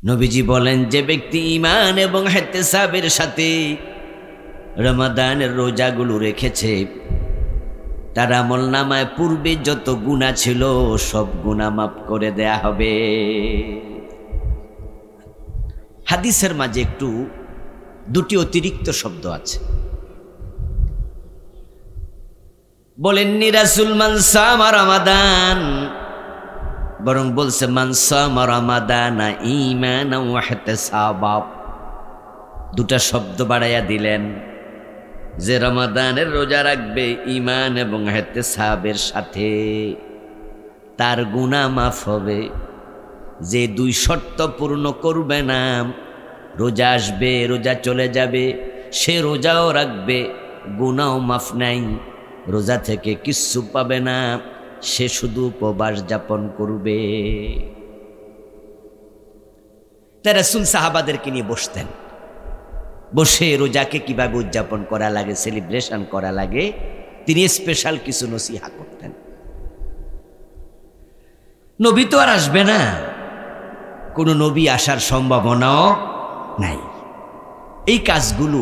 নবীজি বলেন, যে ব্যক্তি ঈমান এবং ইহতিসাবের সাথে রমাদানের রোজাগুলো রেখেছে, তার আমলনামায় পূর্বে যত গুনাহ ছিল সব গুনাহ মাফ করে দেয়া হবে। হাদিসের মাঝে একটু দুটি অতিরিক্ত শব্দ আছে। বলেননি রাসূল মান সামা রমাদান, বরং বলছে মান সামা রমাদানা ঈমানান ওয়া ইহতিসাবা। দুটা শব্দ বাড়াইয়া দিলেন, যে রমাদানের রোজা রাখবে ঈমান এবং ইহতিসাবের সাথে তার গুনাহ মাফ হবে। যে দুই শর্ত পূর্ণ করবে না, রোজা আসবে, রোজা চলে যাবে, সে রোজাও রাখবে, গুনাহও মাফ নাই, রোজা থেকে কিচ্ছু পাবে না, সে শুধু উপবাস যাপন করবে। তাই রাসূল সাহাবাদেরকে নিয়ে বসতেন, বসে রোজাকে কিভাবে উদযাপন করা লাগে, সেলিব্রেশন করা লাগে, তিনি স্পেশাল কিছু নসিহা করতেন। নবী তো আর আসবে না, কোনো নবী আসার সম্ভাবনাও নাই। এই কাজগুলো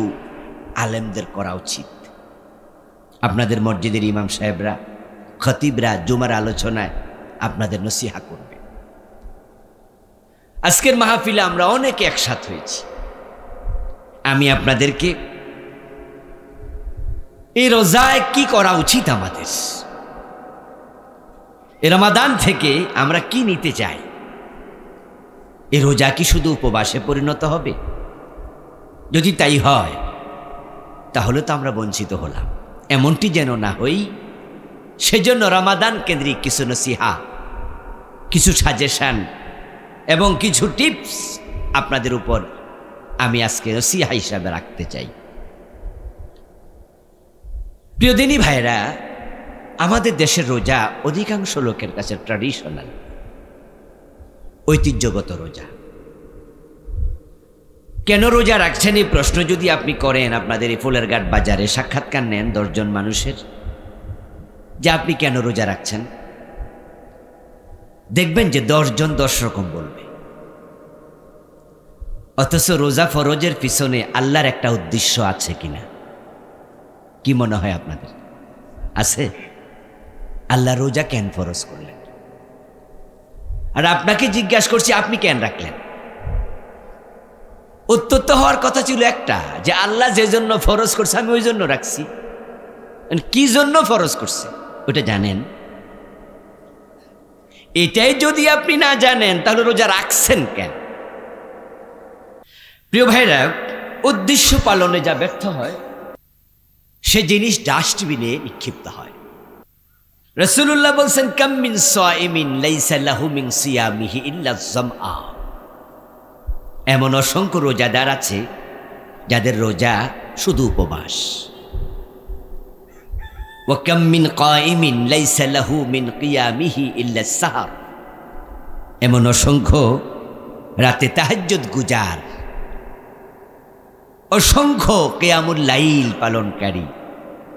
আলেমদের করা উচিত। আপনাদের মসজিদের ইমাম সাহেবরা, খতিবরা জুমার আলোচনায় আপনাদের নসিহা করবে। আজকের মাহফিলে আমরা অনেকে একসাথ হয়েছি। আমি আপনাদেরকে এই রোজায় কি করা উচিত, আমাদের এই রমাদান থেকে আমরা কি নিতে চাই। এই রোজা কি শুধু উপবাসে পরিণত হবে? যদি তাই হয় তাহলে তো আমরা বঞ্চিত হলাম। এমনটি যেন না হই। সেজন্য রমাদান কেন্দ্রিক কিছু নসিহা, কিছু সাজেশন এবং কিছু টিপস আপনাদের উপর আমি আজকে নসিহা হিসাবে রাখতে চাই। প্রিয় দিনী ভাইরা, আমাদের দেশের রোজা অধিকাংশ লোকের কাছে ট্র্যাডিশনাল, ঐতিহ্যগত রোজা। কেন রোজা রাখছেন এই প্রশ্ন যদি আপনি করেন, আপনাদের এই ফুলেরঘাট বাজারে সাক্ষাৎকার নেন 10 জন মানুষের, যে আপনি কেন রোজা রাখছেন, দেখবেন যে 10 জন 10 রকম বলবে। অথচ রোজা ফরজের পিছনে আল্লাহর একটা উদ্দেশ্য আছে কিনা, কি মনে হয় আপনাদের? আছে? আল্লাহ রোজা কেন ফরজ করলেন? আর আপনাকে জিজ্ঞাসা করছি, আপনি কেন রাখলেন? উত্তর তো হওয়ার কথা ছিল একটা, যে আল্লাহ যে জন্য ফরজ করছে আমি ওই জন্য রাখছি। কি জন্য ফরজ করছে ওটা জানেন? এটাই যদি আপনি না জানেন তাহলে রোজা রাখছেন কেন? প্রিয় ভাইরা, উদ্দেশ্য পালনে যা ব্যর্থ হয় সে জিনিস ডাস্টবিনে নিক্ষিপ্ত হয়। রাসূলুল্লাহ বলছেন, কাম মিন সাইমিন লাইসা লাহু মিন সিয়ামিহি ইল্লা যামআ। এমন অসংখ্য রোজাদার আছে যাদের রোজা শুধু উপবাস। ওয়া কাম মিন কাইমিন লাইসা লাহু মিন কিয়ামিহি ইল্লা সাহর। এমন অসংখ্য রাতে তাহাজ্জুদ গুজার, অসংখ্য কিয়ামুল লাইল পালনকারী,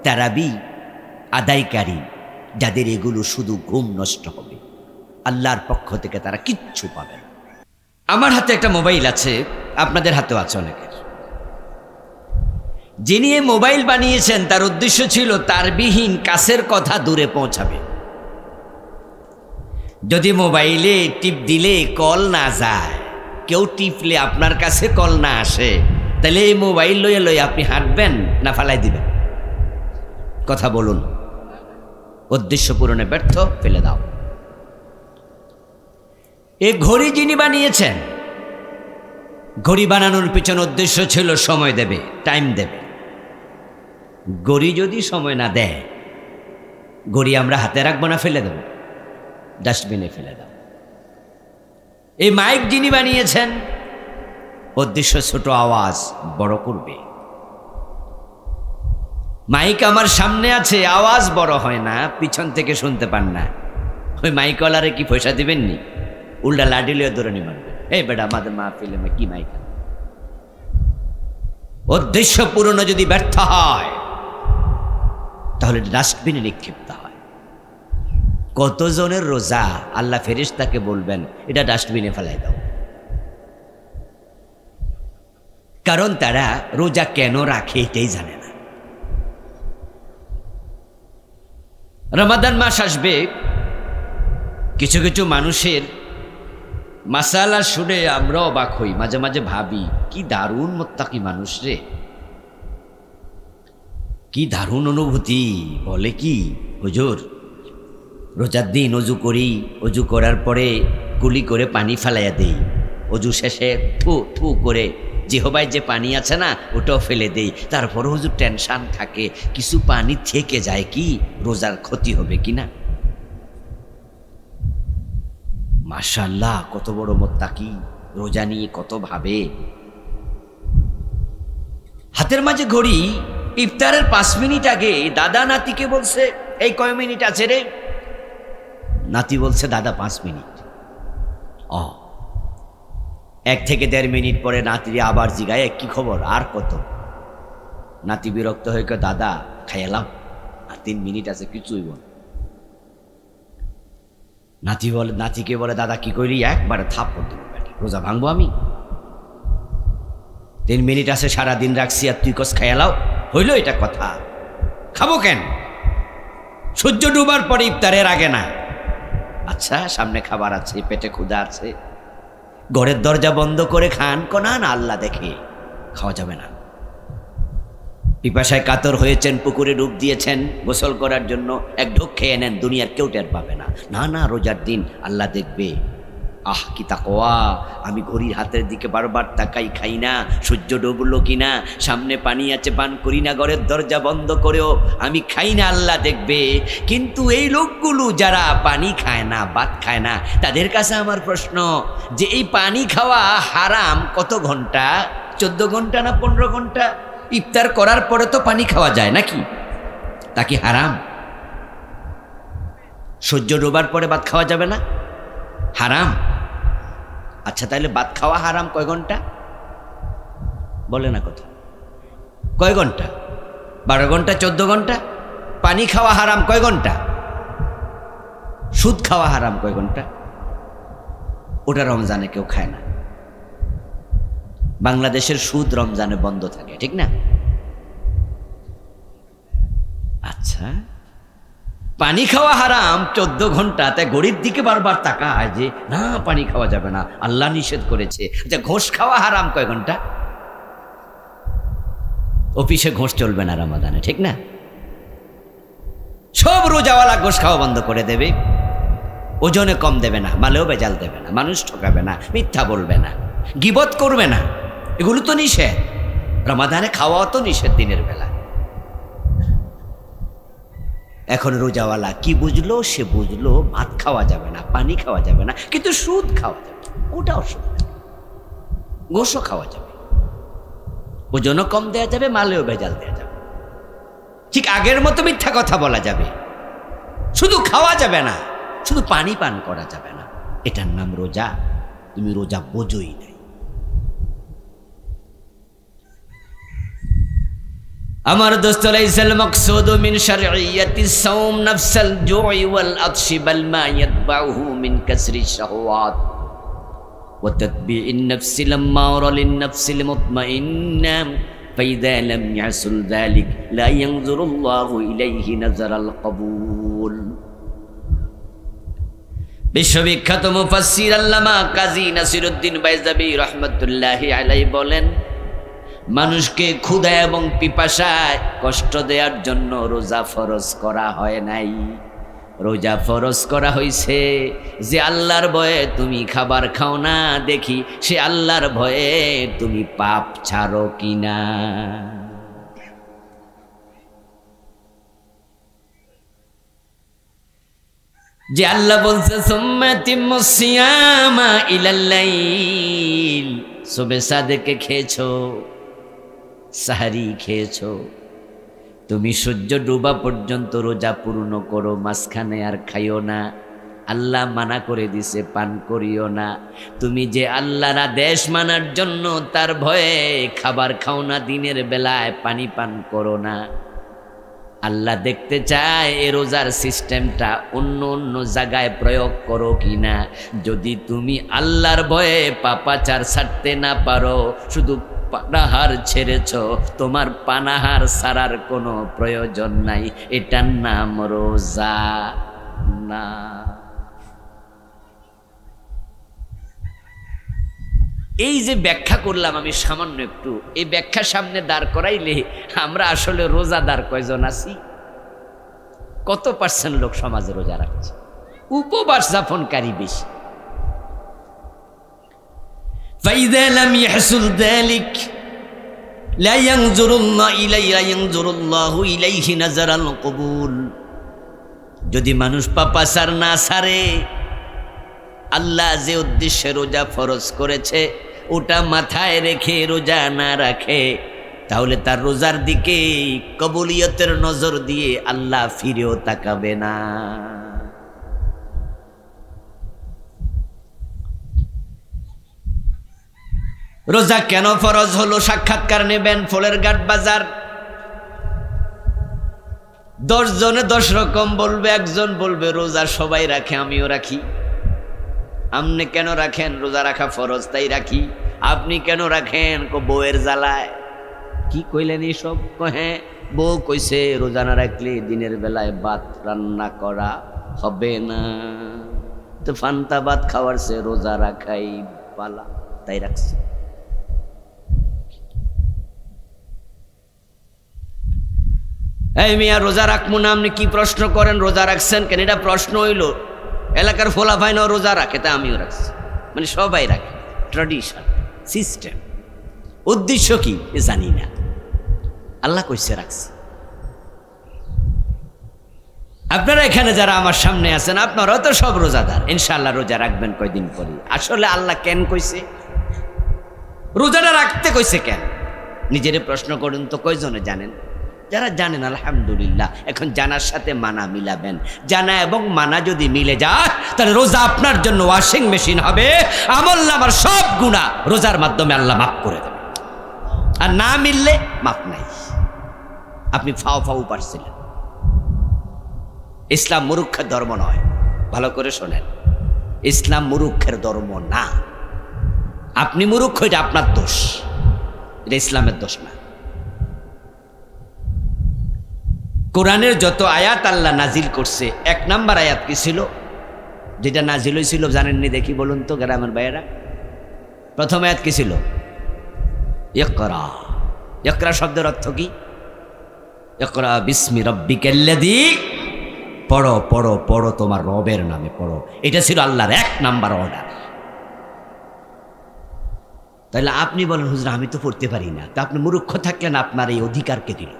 তারাবি আদায়কারী, যাদের এগুলো শুধু ঘুম নষ্ট হবে, আল্লাহর পক্ষ থেকে তারা কিচ্ছু পাবে না। আমার হাতে একটা মোবাইল আছে, আপনাদের হাতেও আছে অনেকের। যিনি এই মোবাইল বানিয়েছেন তার উদ্দেশ্য ছিল তারবিহীন কাছের কথা দূরে পৌঁছাবে। যদি মোবাইলে টিপ দিলে কল না যায়, কেউ টিপলে আপনার কাছে কল না আসে, তাহলে এই মোবাইল লইয়ে লইয়ে আপনি হাঁটবেন না ফালাই দিবেন? কথা বলুন। উদ্দেশ্য পূরণে ব্যর্থ, ফেলে দাও। এই ঘড়ি যিনি বানিয়েছেন, ঘড়ি বানানোর পিছনে উদ্দেশ্য ছিল সময় দেবে, টাইম দেবে। ঘড়ি যদি সময় না দেয়, ঘড়ি আমরা হাতে রাখবো না ফেলে দেব? ডাস্টবিনে ফেলে দাও। এই মাইক যিনি বানিয়েছেন, উদ্দেশ্য ছোট আওয়াজ বড় করবে। মাইক আমার সামনে আছে, আওয়াজ বড় হয় না, পিছন থেকে শুনতে পান না। ওই মাইকওয়ালারে কি পয়সা দিবেননি? উল্টা লাঠি লিয়ে ধরে নিবেন, এই বেটা আমাদের মাহফিলে কি মাইক। উদ্দেশ্য পূরণ যদি ব্যর্থ হয় তাহলে ডাস্টবিনে নিক্ষিপ্ত হয়। কতজনের রোজা আল্লাহ ফেরেশতাকে বলবেন এটা ডাস্টবিনে ফেলাই দাও। কারণ তারা রোজা কেন রাখে এটাই জানে না। রমাদান মাস আসবে, কিছু কিছু মানুষের মাসালা শুনে আমরা অবাক হই, মাঝে মাঝে ভাবি কি দারুণ মুত্তাকি মানুষ রে, কি দারুণ অনুভূতি। বলে কি, হুজুর রোজার দিন অজু করি, অজু করার পরে কুলি করে পানি ফেলাইয়া দেই, অজু শেষে থু থু করে জিহবায় যে পানি আছে না ওটাও ফেলে দেই, তারপরে হুজুর টেনশন থাকে কিছু পানি থেকে যায় কি, রোজার ক্ষতি হবে কিনা। মাশাআল্লাহ, কত বড় মুত্তাকি, রোজা নিয়ে কত ভাবে। হাতের মাঝে ঘড়ি, ইফতারের 5 মিনিট আগে দাদা নাতিকে বলছে এই কয় মিনিট আছে রে? নাতি বলছে দাদা 5 মিনিট। 1 থেকে 1.5 মিনিট পরে নাতিরে আবার জিগায় কি খবর, আর কত? নাতি বিরক্ত হয়ে কয় দাদা খাইলাম, আর 3 মিনিট আছে, কিছুই বল। নাতিকে বলে দাদা কি করি, একবারে থাপ্পড় দেবো, রোজা ভাঙবো আমি? 3 মিনিট আছে, সারাদিন রাখছি আর তুই কস খাইলাও, হইল এটা কথা? খাবো কেন? সূর্য ডুবার পরে ইফতারের আগে না। আচ্ছা সামনে খাবার আছে, পেটে ক্ষুধা আছে, ঘরের দরজা বন্ধ করে খান, কোনা না আল্লাহ দেখে, খাওয়া যাবে না। পিপাসায় কাতর হয়েছেন, পুকুরে ডুব দিয়েছেন গোসল করার জন্য, এক ঢোক খেয়ে নেন, দুনিয়ার কেউ টের পাবে না। না না, রোজার দিন আল্লাহ দেখবে। আহ কি তাকওয়া, আমি ঘড়ির হাতের দিকে বারবার তাকাই, খাই না, সূর্য ডুবলো কিনা, সামনে পানি আছে পান করি না, ঘরের দরজা বন্ধ করেও আমি খাই না, আল্লাহ দেখবে। কিন্তু এই লোকগুলো যারা পানি খায় না, ভাত খায় না, তাদের কাছে আমার প্রশ্ন যে এই পানি খাওয়া হারাম কত ঘন্টা? 14 ঘন্টা না 15 ঘন্টা? ইফতার করার পরে তো পানি খাওয়া যায় নাকি? তা কি হারাম? সূর্য ডোবার পরে ভাত খাওয়া যাবে না? হারাম। আচ্ছা তাহলে ভাত খাওয়া হারাম কয় ঘন্টা? বলে না কথা, কয় ঘন্টা? 12 ঘন্টা, 14 ঘন্টা? পানি খাওয়া হারাম কয় ঘন্টা? সুদ খাওয়া হারাম কয় ঘন্টা? ওটা রমজানে কেউ খায় না। বাংলাদেশের সুদ রমজানে বন্ধ থাকে, ঠিক না? আচ্ছা পানি খাওয়া হারাম 14 ঘন্টা, তাই ঘড়ির দিকে বারবার তাকায় যে না পানি খাওয়া যাবে না, আল্লাহ নিষেধ করেছে। আচ্ছা ঘোষ খাওয়া হারাম কয় ঘন্টা? অফিসে ঘোষ চলবে না রমাদানে, ঠিক না? সব রোজাওয়ালা ঘোষ খাওয়া বন্ধ করে দেবে, ওজনে কম দেবে না, মালেও বেজাল দেবে না, মানুষ ঠকাবে না, মিথ্যা বলবে না, গীবত করবে না, এগুলো তো নিষেধ। রমাদানে খাওয়াও তো নিষেধ দিনের বেলা। এখন রোজাওয়ালা কি বুঝলো? সে বুঝলো ভাত খাওয়া যাবে না, পানি খাওয়া যাবে না, কিন্তু সুদ খাওয়া যাবে, ওটা অসুবিধা, গোশও খাওয়া যাবে, ওজনও কম দেওয়া যাবে, মালেও ভেজাল দেওয়া যাবে, ঠিক আগের মতো মিথ্যা কথা বলা যাবে, শুধু খাওয়া যাবে না, শুধু পানি পান করা যাবে না। এটার নাম রোজা। তুমি রোজা বোঝোই নাই। আমার দোস্ত, লাইসাল মাকসুদু মিন শারঈয়াতিস সাওম নাফসাল জুই ওয়াল আতশি বাল মা ইয়াতবাউহু মিন কাসরি শাহওয়াত ওয়া তাতবিইন নাফসি লাম্মারা লিন নাফসিল মুতমাইন্না ফাইযা লাম ইয়াসুল যালিক লা ইয়ানজুরুল্লাহু ইলাইহি নাজারাল কবুল। বিশ্ববিখ্যাত মুফাসসির আল্লামা কাজী নাসিরউদ্দিন বাইজাবি রাহমাতুল্লাহি আলাইহি বলেন, মানুষকে ক্ষুধা এবং পিপাসায় কষ্ট দেওয়ার জন্য রোজা ফরজ করা হয় নাই। রোজা ফরজ করা হয়েছে যে আল্লাহর ভয়ে তুমি খাবার খাও না, দেখি সে আল্লাহর ভয়ে তুমি পাপ ছাড়ো কিনা। যে আল্লাহ বলছে সুম্মা তিম্মুস সিয়ামা ইলাল লাইল, সুবে সাদেকে খেয়েছো, সাহারি খেয়েছো, তুমি সূর্য ডুবা পর্যন্ত রোজা পূর্ণ করো, মাঝখানে আর খাইও না। আল্লাহ মানা করে দিছে পান করিও না। তুমি যে আল্লাহর আদেশ মানার জন্য তার ভয়ে খাবার খাও না, দিনের বেলায় পানি পান করো না। আল্লাহ দেখতে চায় এ রোজার সিস্টেমটা অন্য অন্য জায়গায় প্রয়োগ করো কিনা। যদি তুমি আল্লাহর ভয়ে পাপাচার ছাড়তে না পারো, শুধু পানাহার ছেড়েছ, তোমার পানাহার ছাড়ার কোনো প্রয়োজন নাই, এটার নাম রোজা না। এই যে ব্যাখ্যা করলাম আমি সামান্য একটু, এই ব্যাখ্যা সামনে দাঁড় করাইলে আমরা আসলে রোজাদার কয়জন আছি? কত পার্সেন্ট লোক সমাজে রোজা রাখছে? উপবাস যাপনকারী বেশি। فإذا لم يحصل ذلك لا ينظر الله إليه نظر القبول। যদি মানুষ পাপাচার না ছাড়ে, আল্লাহ যে উদ্দেশ্যে রোজা ফরজ করেছে ওটা মাথায় রেখে রোজা না রাখে, তাহলে তার রোজার দিকে কবুলিয়তের নজর দিয়ে আল্লাহ ফিরেও তাকাবে না। রোজা কেন ফরজ হলো? সাক্ষাৎকার নেবেন ফলের ঘাট বাজার, 10 জনে 10 রকম বলবে। একজন বলবে রোজা সবাই রাখে, আমিও রাখি। আপনি কেন রাখেন? রোজা রাখা ফরজ তাই রাখি। আপনি কেন রাখেন? বউয়ের জ্বালায়। কি কইলেন এসব? হ্যাঁ, বউ কইছে রোজা না রাখলে দিনের বেলায় ভাত রান্না করা হবে না, তো ফান্তা ভাত খাওয়ার সে রোজা রাখাই পালা, তাই রাখছে। এই মিয়া রোজা রাখবো না, আপনি কি প্রশ্ন করেন? রোজা রাখছেন কেন? এটা প্রশ্ন হইল? এলাকার ফোলা ভাই না রোজা রাখে, তা আমিও রাখছি। মানে সবাই রাখে, ট্র্যাডিশন সিস্টেম। উদ্দেশ্য কি জানি না, আল্লাহ কইছে রাখছি। আপনারা এখানে যারা আমার সামনে আছেন, আপনারাও তো সব রোজাদার, ইনশাআল্লাহ রোজা রাখবেন কয়দিন পরে। আসলে আল্লাহ কেন কইছে রোজাটা রাখতে? কইছে কেন? নিজেরে প্রশ্ন করুন তো, কয়জনে জানেন? যারা জানেন আলহামদুলিল্লাহ। এখন জানার সাথে মানা মিলাবেন। জানা এবং মানা যদি মিলে যায়, তাহলে রোজা আপনার জন্য ওয়াশিং মেশিন হবে। আমলনামার সব গুনাহ রোজার মাধ্যমে আল্লাহ মাফ করে দেবে। আর না মিললে মাফ নাই। আপনি ফাও ফাও পারছিলেন। ইসলাম মূর্খের ধর্ম নয়, ভালো করে শোনেন। ইসলাম মূর্খের ধর্ম না। আপনি মূর্খ, এটা আপনার দোষ, এটা ইসলামের দোষ না। কোরআনের যত আয়াত আল্লাহ নাজিল করছে, 1 নাম্বার আয়াত কি ছিল? যেটা নাজিল হয়েছিল জানেননি? দেখি বলুন তো গ্রামের ভাইয়েরা। প্রথম আয়াত কি ছিল? ইকরা। ইকরা শব্দের অর্থ কি? ইকরা বিসমি রাব্বিকাল্লাযী, পড়ো পড়ো পড়ো তোমার রবের নামে পড়ো। এটা ছিল আল্লাহর 1 নাম্বার অর্ডার। তাহলে আপনি বলেন হুজুর আমি তো পড়তে পারি না, তা আপনি মূর্খ থাকলেন, আপনার এই অধিকারকে দিল।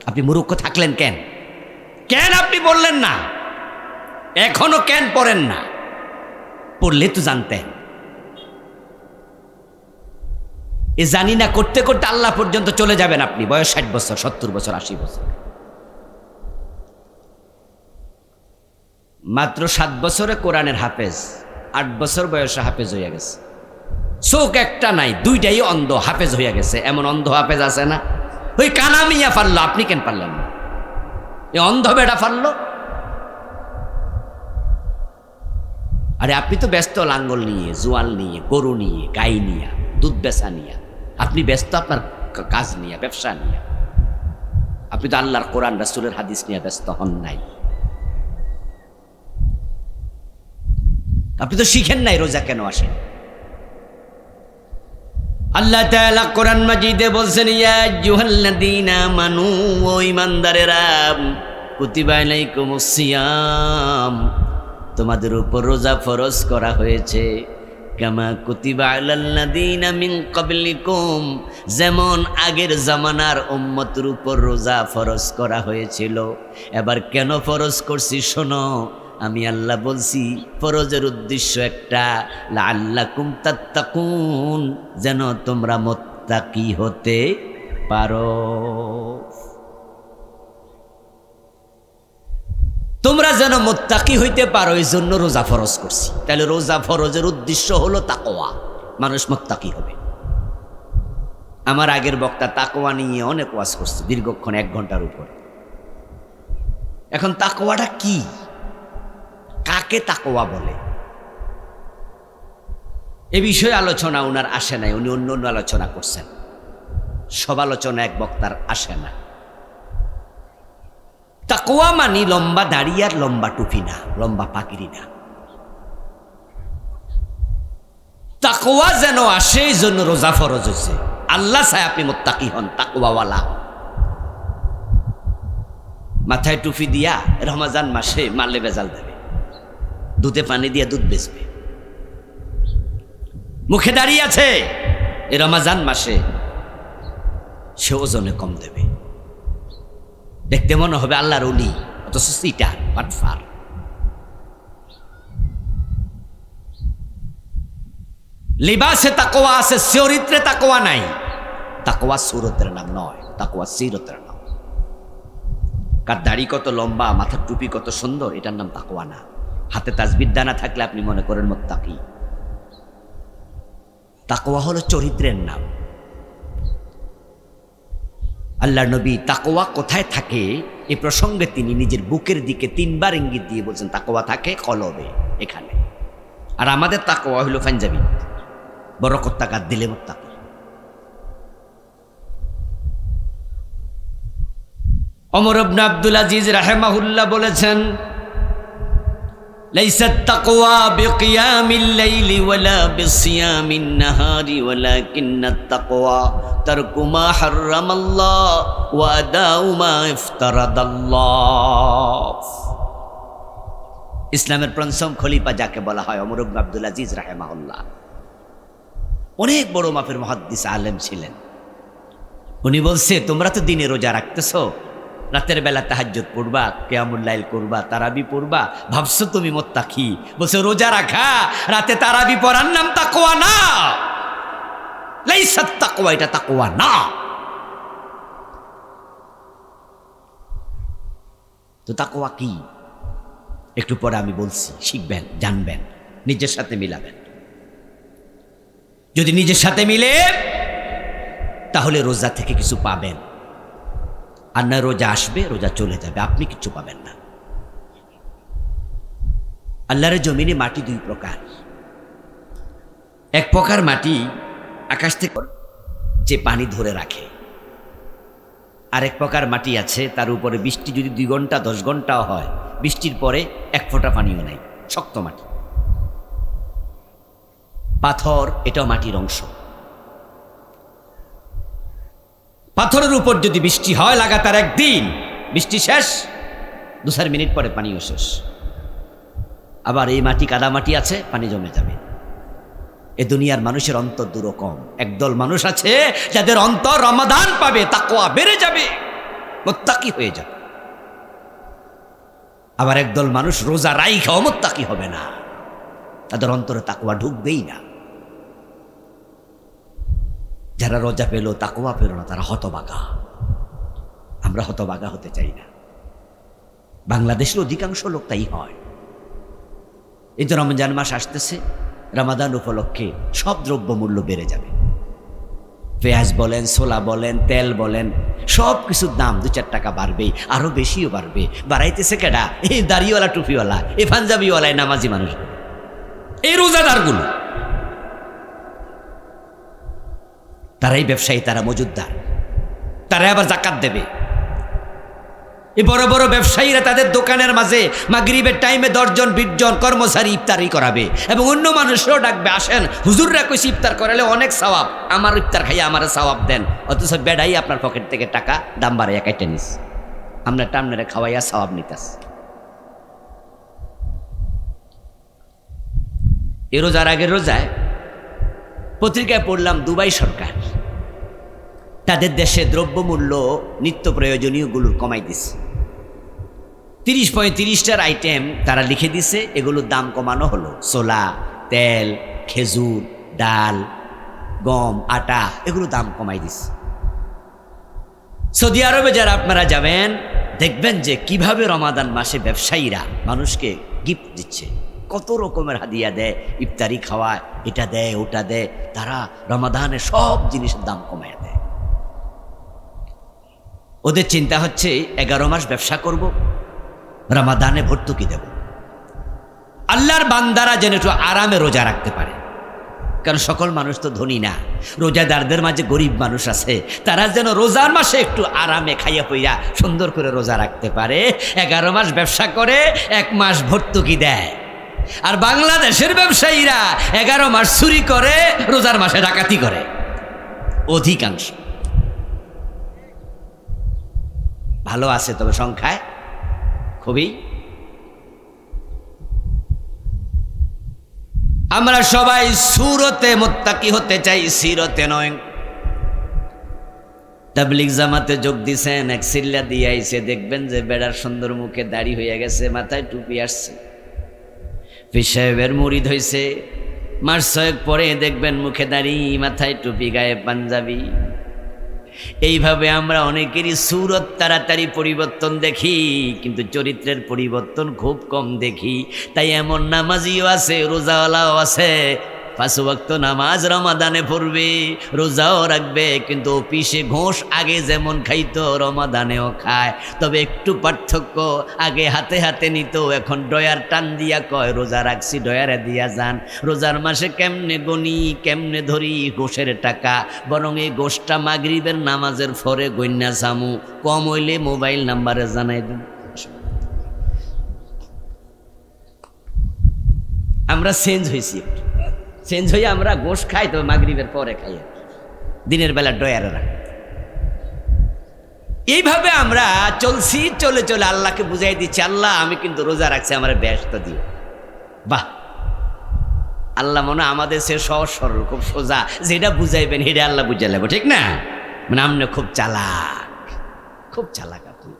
আপনি মূর্খ থাকলেন কেন? কেন আপনি বললেন না? এখনো কেন পড়েন না? পড়লে তো জানতেন। এ জানি না করতে করতে আল্লাহ পর্যন্ত চলে যাবেন আপনি। বয়স 60 বছর, 70 বছর, 80 বছর। মাত্র 7 বছরে কোরআনের হাফেজ, 8 বছর বয়সে হাফেজ হইয়া গেছে। চোখ একটা নাই, 2টাই অন্ধ, হাফেজ হইয়া গেছে। এমন অন্ধ হাফেজ আছে না? ওই কানা মিয়া পারলো, আপনি কেন পারলেন না? এই অন্ধ বেটা পারলো। আরে আপনি তো ব্যস্ত লাঙ্গল নিয়ে, জোয়াল নিয়ে, গরু নিয়ে, গাই নিয়ে, দুধ বেচা নিয়ে। আপনি ব্যস্ত আপনার কাজ নিয়ে, ব্যবসা নিয়ে। আপনি তো আল্লাহর কোরআন রাসূলের হাদিস নিয়ে ব্যস্ত হন নাই। আপনি তো শিখেন নাই রোজা কেন আসেন। আল্লাহ তাআলা কোরআন মাজিদে বলছেন, ইয়া আইয়ুহাল্লাযীনা আমানু, ও ঈমানদারেরা, কুতিবা আলাইকুমুস সিয়াম, তোমাদের উপর রোজা ফরজ করা হয়েছে। কামা কুতিবা আলাল্লাযীনা মিন ক্বাবলিকুম, যেমন আগের জামানার উম্মতের উপর রোজা ফরজ করা হয়েছিল। এবার কেন ফরজ করছি শোনো। আমি আল্লাহ বলছি ফরজের উদ্দেশ্য একটা, লাআল্লাকুম তাত্তাকুন, যেন তোমরা মুত্তাকি হতে পারো। তোমরা যেন মুত্তাকি হইতে পারো, এই জন্য রোজা ফরজ করছি। তাহলে রোজা ফরজের উদ্দেশ্য হলো তাকওয়া, মানুষ মুত্তাকি হবে। আমার আগের বক্তা তাকওয়া নিয়ে অনেক ওয়াজ করছে দীর্ঘক্ষণ, 1 ঘন্টার উপর। এখন তাকওয়াটা কি? কাকে তাকওয়া বলে? এ বিষয়ে আলোচনা ওনার আসে নাই, উনি অন্য অন্য আলোচনা করছেন। সমালোচনা এক বক্তার আসে না। তাকওয়া মানি লম্বা দাড়ি আর লম্বা টুপি না, লম্বা পাগড়ি না। তাকওয়া যেন আসে, এই জন্য রোজা ফরজ হয়েছে। আল্লাহ চায় আপনি মুত্তাকি হন, তাকওয়াওয়ালা হন। মাথায় টুপি দিয়া রমজান মাসে মালে ভেজাল দেবে, দুধে পানি দিয়া দুধ বেচবে। মুখে দাঁড়িয়ে আছে, এই রমজান মাসে সে ওজনে কম দেবে, দেখতে মনে হবে আল্লাহর ওলি, অথচ সিটার বাটফার। লিবাসে তাকওয়া আছে, চরিত্রে তাকওয়া নাই। তাকওয়া সুরতের নাম নয়, তাকওয়া সিরতের নাম। কার দাড়ি কত লম্বা, মাথার টুপি কত সুন্দর, এটার নাম তাকওয়া না। হাতে তাসবির দানা থাকলে আপনি মনে করেন মুত্তাকি। তাকওয়া হলো চরিত্রের নাম। আল্লাহর নবী তাকওয়া কোথায় থাকে এই প্রসঙ্গে তিনি নিজের বুকের দিকে 3 বার ইঙ্গিত দিয়ে বলছেন, তাকওয়া থাকে কলবে, এখানে। আর আমাদের তাকওয়া হলো পাঞ্জাবি, বরকত তাকাত দিলে মুত্তাকি। ওমর ইবনে আব্দুল আজিজ রাহিমাহুল্লাহ বলেছেন, লাইসাত তাকওয়া বিকিয়ামিল লাইলি ওয়ালা বিসিয়ামিন নাহারি ওয়ালাকিন্নাত তাকওয়া তারকু মা হারামাল্লাহ ওয়া আদাউ মা ইফতারাদাল্লাহ। ইসলামের পঞ্চম খলিফা যাকে বলা হয় ওমর ইবনে আব্দুল আজিজ রাহিমাহুল্লাহ, অনেক বড় মাপের মুহাদ্দিস আলেম ছিলেন। উনি বলছে, তোমরা তো দিনে রোজা রাখতেছো, রাতের বেলা তাহাজ্জুদ পড়বা, কিয়ামুল লাইল করবা, তারাবি পড়বা, ভাবছো তুমি মুত্তাকি। বলছে রোজা রাখা, রাতে তারাবি পড়ার নাম তাকওয়া না। লাইসাত তাকওয়া, এটা তাকওয়া না। তো তাকওয়া কি একটু পরে আমি বলছি, শিখবেন, জানবেন, নিজের সাথে মিলাবেন। যদি নিজের সাথে মিলে তাহলে রোজা থেকে কিছু পাবেন, আর না রোজা আসবে, রোজা চলে যাবে, আপনি কিচ্ছু পাবেন না। আল্লাহর জমিনে মাটি 2 প্রকার। এক প্রকার মাটি আকাশ থেকে যে পানি ধরে রাখে, আরেক প্রকার মাটি আছে তার উপরে বৃষ্টি যদি 2 ঘন্টা 10 ঘন্টাও হয়, বৃষ্টির পরে 1 ফোঁটা পানিও নাই, শক্ত মাটি। পাথর, এটাও মাটির অংশ। পাথরের উপর যদি বৃষ্টি হয় লাগাতার 1 দিন, বৃষ্টি শেষ, 2-4 মিনিট পরে পানিও শেষ। আবার এই মাটি কাদা মাটি আছে, পানি জমে যাবে। এ দুনিয়ার মানুষের অন্তর দুরকম। একদল মানুষ আছে যাদের অন্তর রমাদান পাবে, তাকওয়া বেড়ে যাবে, মুত্তাকি হয়ে যাবে। আবার একদল মানুষ রোজা রাইখাও মুত্তাকি হবে না, তাদের অন্তরে তাকওয়া ঢুকবেই না। যারা রোজা পেল, তাকওয়া পেল না, তারা হতভাগা। আমরা হতভাগা হতে চাই না। বাংলাদেশের অধিকাংশ লোক তাই হয়। এই যে রমজান মাস আসতেছে, রমাদান উপলক্ষে সব দ্রব্য মূল্য বেড়ে যাবে। পেঁয়াজ বলেন, ছোলা বলেন, তেল বলেন, সব কিছুর দাম 2-4 টাকা বাড়বেই, আরো বেশিও বাড়বে। বাড়াইতেছে কেডা? এই দাড়িওয়ালা, টুপিওয়ালা, এই পাঞ্জাবিওয়ালা, নামাজি মানুষগুলো, এই রোজাদারগুলো। তারাই ব্যবসায়ী, তারা মজুদদার, তারা আবার যাকাত দেবে। এই বড় বড় ব্যবসায়ীরা তাদের দোকানের মাঝে মাগরিবের টাইমে 10 জন 20 জন কর্মচারী ইফতারি করাবে, এবং অন্য মানুষরাও ডাকবে, আসেন হুজুররা কইছে ইফতার করালে অনেক সওয়াব, আমার ইফতার খাইয়া আমার সওয়াব দেন। অথচ বেড়াই আপনার পকেট থেকে টাকা দাম বাড়াইয়া কাইটে নিস, আমরা টামনেরে খাওয়াইয়া সওয়াব নিতাস। এ রোজার আগের রোজায় পত্রিকায় পড়লাম, দুবাই সরকার তাদের দেশে দ্রব্যমূল্য নিত্য প্রয়োজনীয়গুলোর কমাই দিছে। 30-35টার আইটেম তারা লিখে দিছে, এগুলোর দাম কমানো হলো। ছোলা, তেল, খেজুর, ডাল, গম, আটা, এগুলো দাম কমাই দিছে। সৌদি আরবে যারা আপনারা যাবেন, দেখবেন যে কিভাবে রমাদান মাসে ব্যবসায়ীরা মানুষকে গিফট দিচ্ছে, কত রকমের হাদিয়া দেয়, ইফতারি খাওয়ায়, এটা দেয়, ওটা দেয়। তারা রমাদানে সব জিনিসের দাম কমায় দেয়। ওদের চিন্তা হচ্ছে 11 মাস ব্যবসা করব, রমাদানে ভর্তুকি দেব, আল্লাহর বান্দারা যেন একটু আরামে রোজা রাখতে পারে। কারণ সকল মানুষ তো ধনী না, রোজাদারদের মাঝে গরিব মানুষ আছে, তারা যেন রোজার মাসে একটু আরামে খাইয়া পইয়া সুন্দর করে রোজা রাখতে পারে। 11 মাস ব্যবসা করে 1 মাস ভর্তুকি দেয়, আর বাংলাদেশের ব্যবসায়ীরা 11 মাস চুরি করে, রোজার মাসে ডাকাতি করে অধিকাংশ। ভালো আছে তবে সংখ্যায় খুবই। আমরা সবাই সুরতে মুত্তাকি হতে চাই, সিরতে নয়। তাবলীগ জামাতে যোগ দিছেন, এক সিল্লা দিয়ে আইছে, দেখবেন যে বেড়ার সুন্দর মুখে দাড়ি হয়ে গেছে, মাথায় টুপি আসছে, পীর সাহেবের মুরিদ হয়েছে। মাস 6 পরে দেখবেন মুখে দাড়ি, মাথায় টুপি, গায়ে পাঞ্জাবি। এইভাবে আমরা অনেকেরই সুরত তাড়াতাড়ি পরিবর্তন দেখি, কিন্তু চরিত্রের পরিবর্তন খুব কম দেখি। তাই এমন নামাজিও আছে, রোজাওয়ালাও আছে, 5 ওয়াক্ত নামাজ রমাদানে পড়বে, রোজাও রাখবে, কিন্তু অফিসে ঘোষ আগে যেমন খাইতো রমাদানেও খায়। তবে একটু পার্থক্য, আগে হাতে হাতে নিত, এখন ডয়ার টান দিয়া কয় রোজা রাখছি, ডয়ারে দিয়া যান। রোজার মাসে কেমনে গনি, কেমনে ধরি গোশের টাকা, বরং এই গোশটা মাগরিবের নামাজের পরে গন্যা সামু, কম হইলে মোবাইল নাম্বারে জানাই দিন। আমরা চেঞ্জ হয়েছি, চেঞ্জ হয়ে আমরা গোশ খাই, তবে মাগরিবের পরে খাই, দিনের বেলা ডয়ারে রাখ। এইভাবে আমরা চলছি, চলে চলে আল্লাহকে বুঝাই দিচ্ছি, আল্লাহ আমি কিন্তু রোজা রাখছি, আমার ব্যস্ত দিও। বাহ, আল্লাহ মনে আমাদের সে সহজ সরল, খুব সোজা, যেটা বুঝাইবেন সেটা আল্লাহ বুঝাই লাগবে, ঠিক না? মানে আপনি খুব চালাক, খুব চালাক আপনি।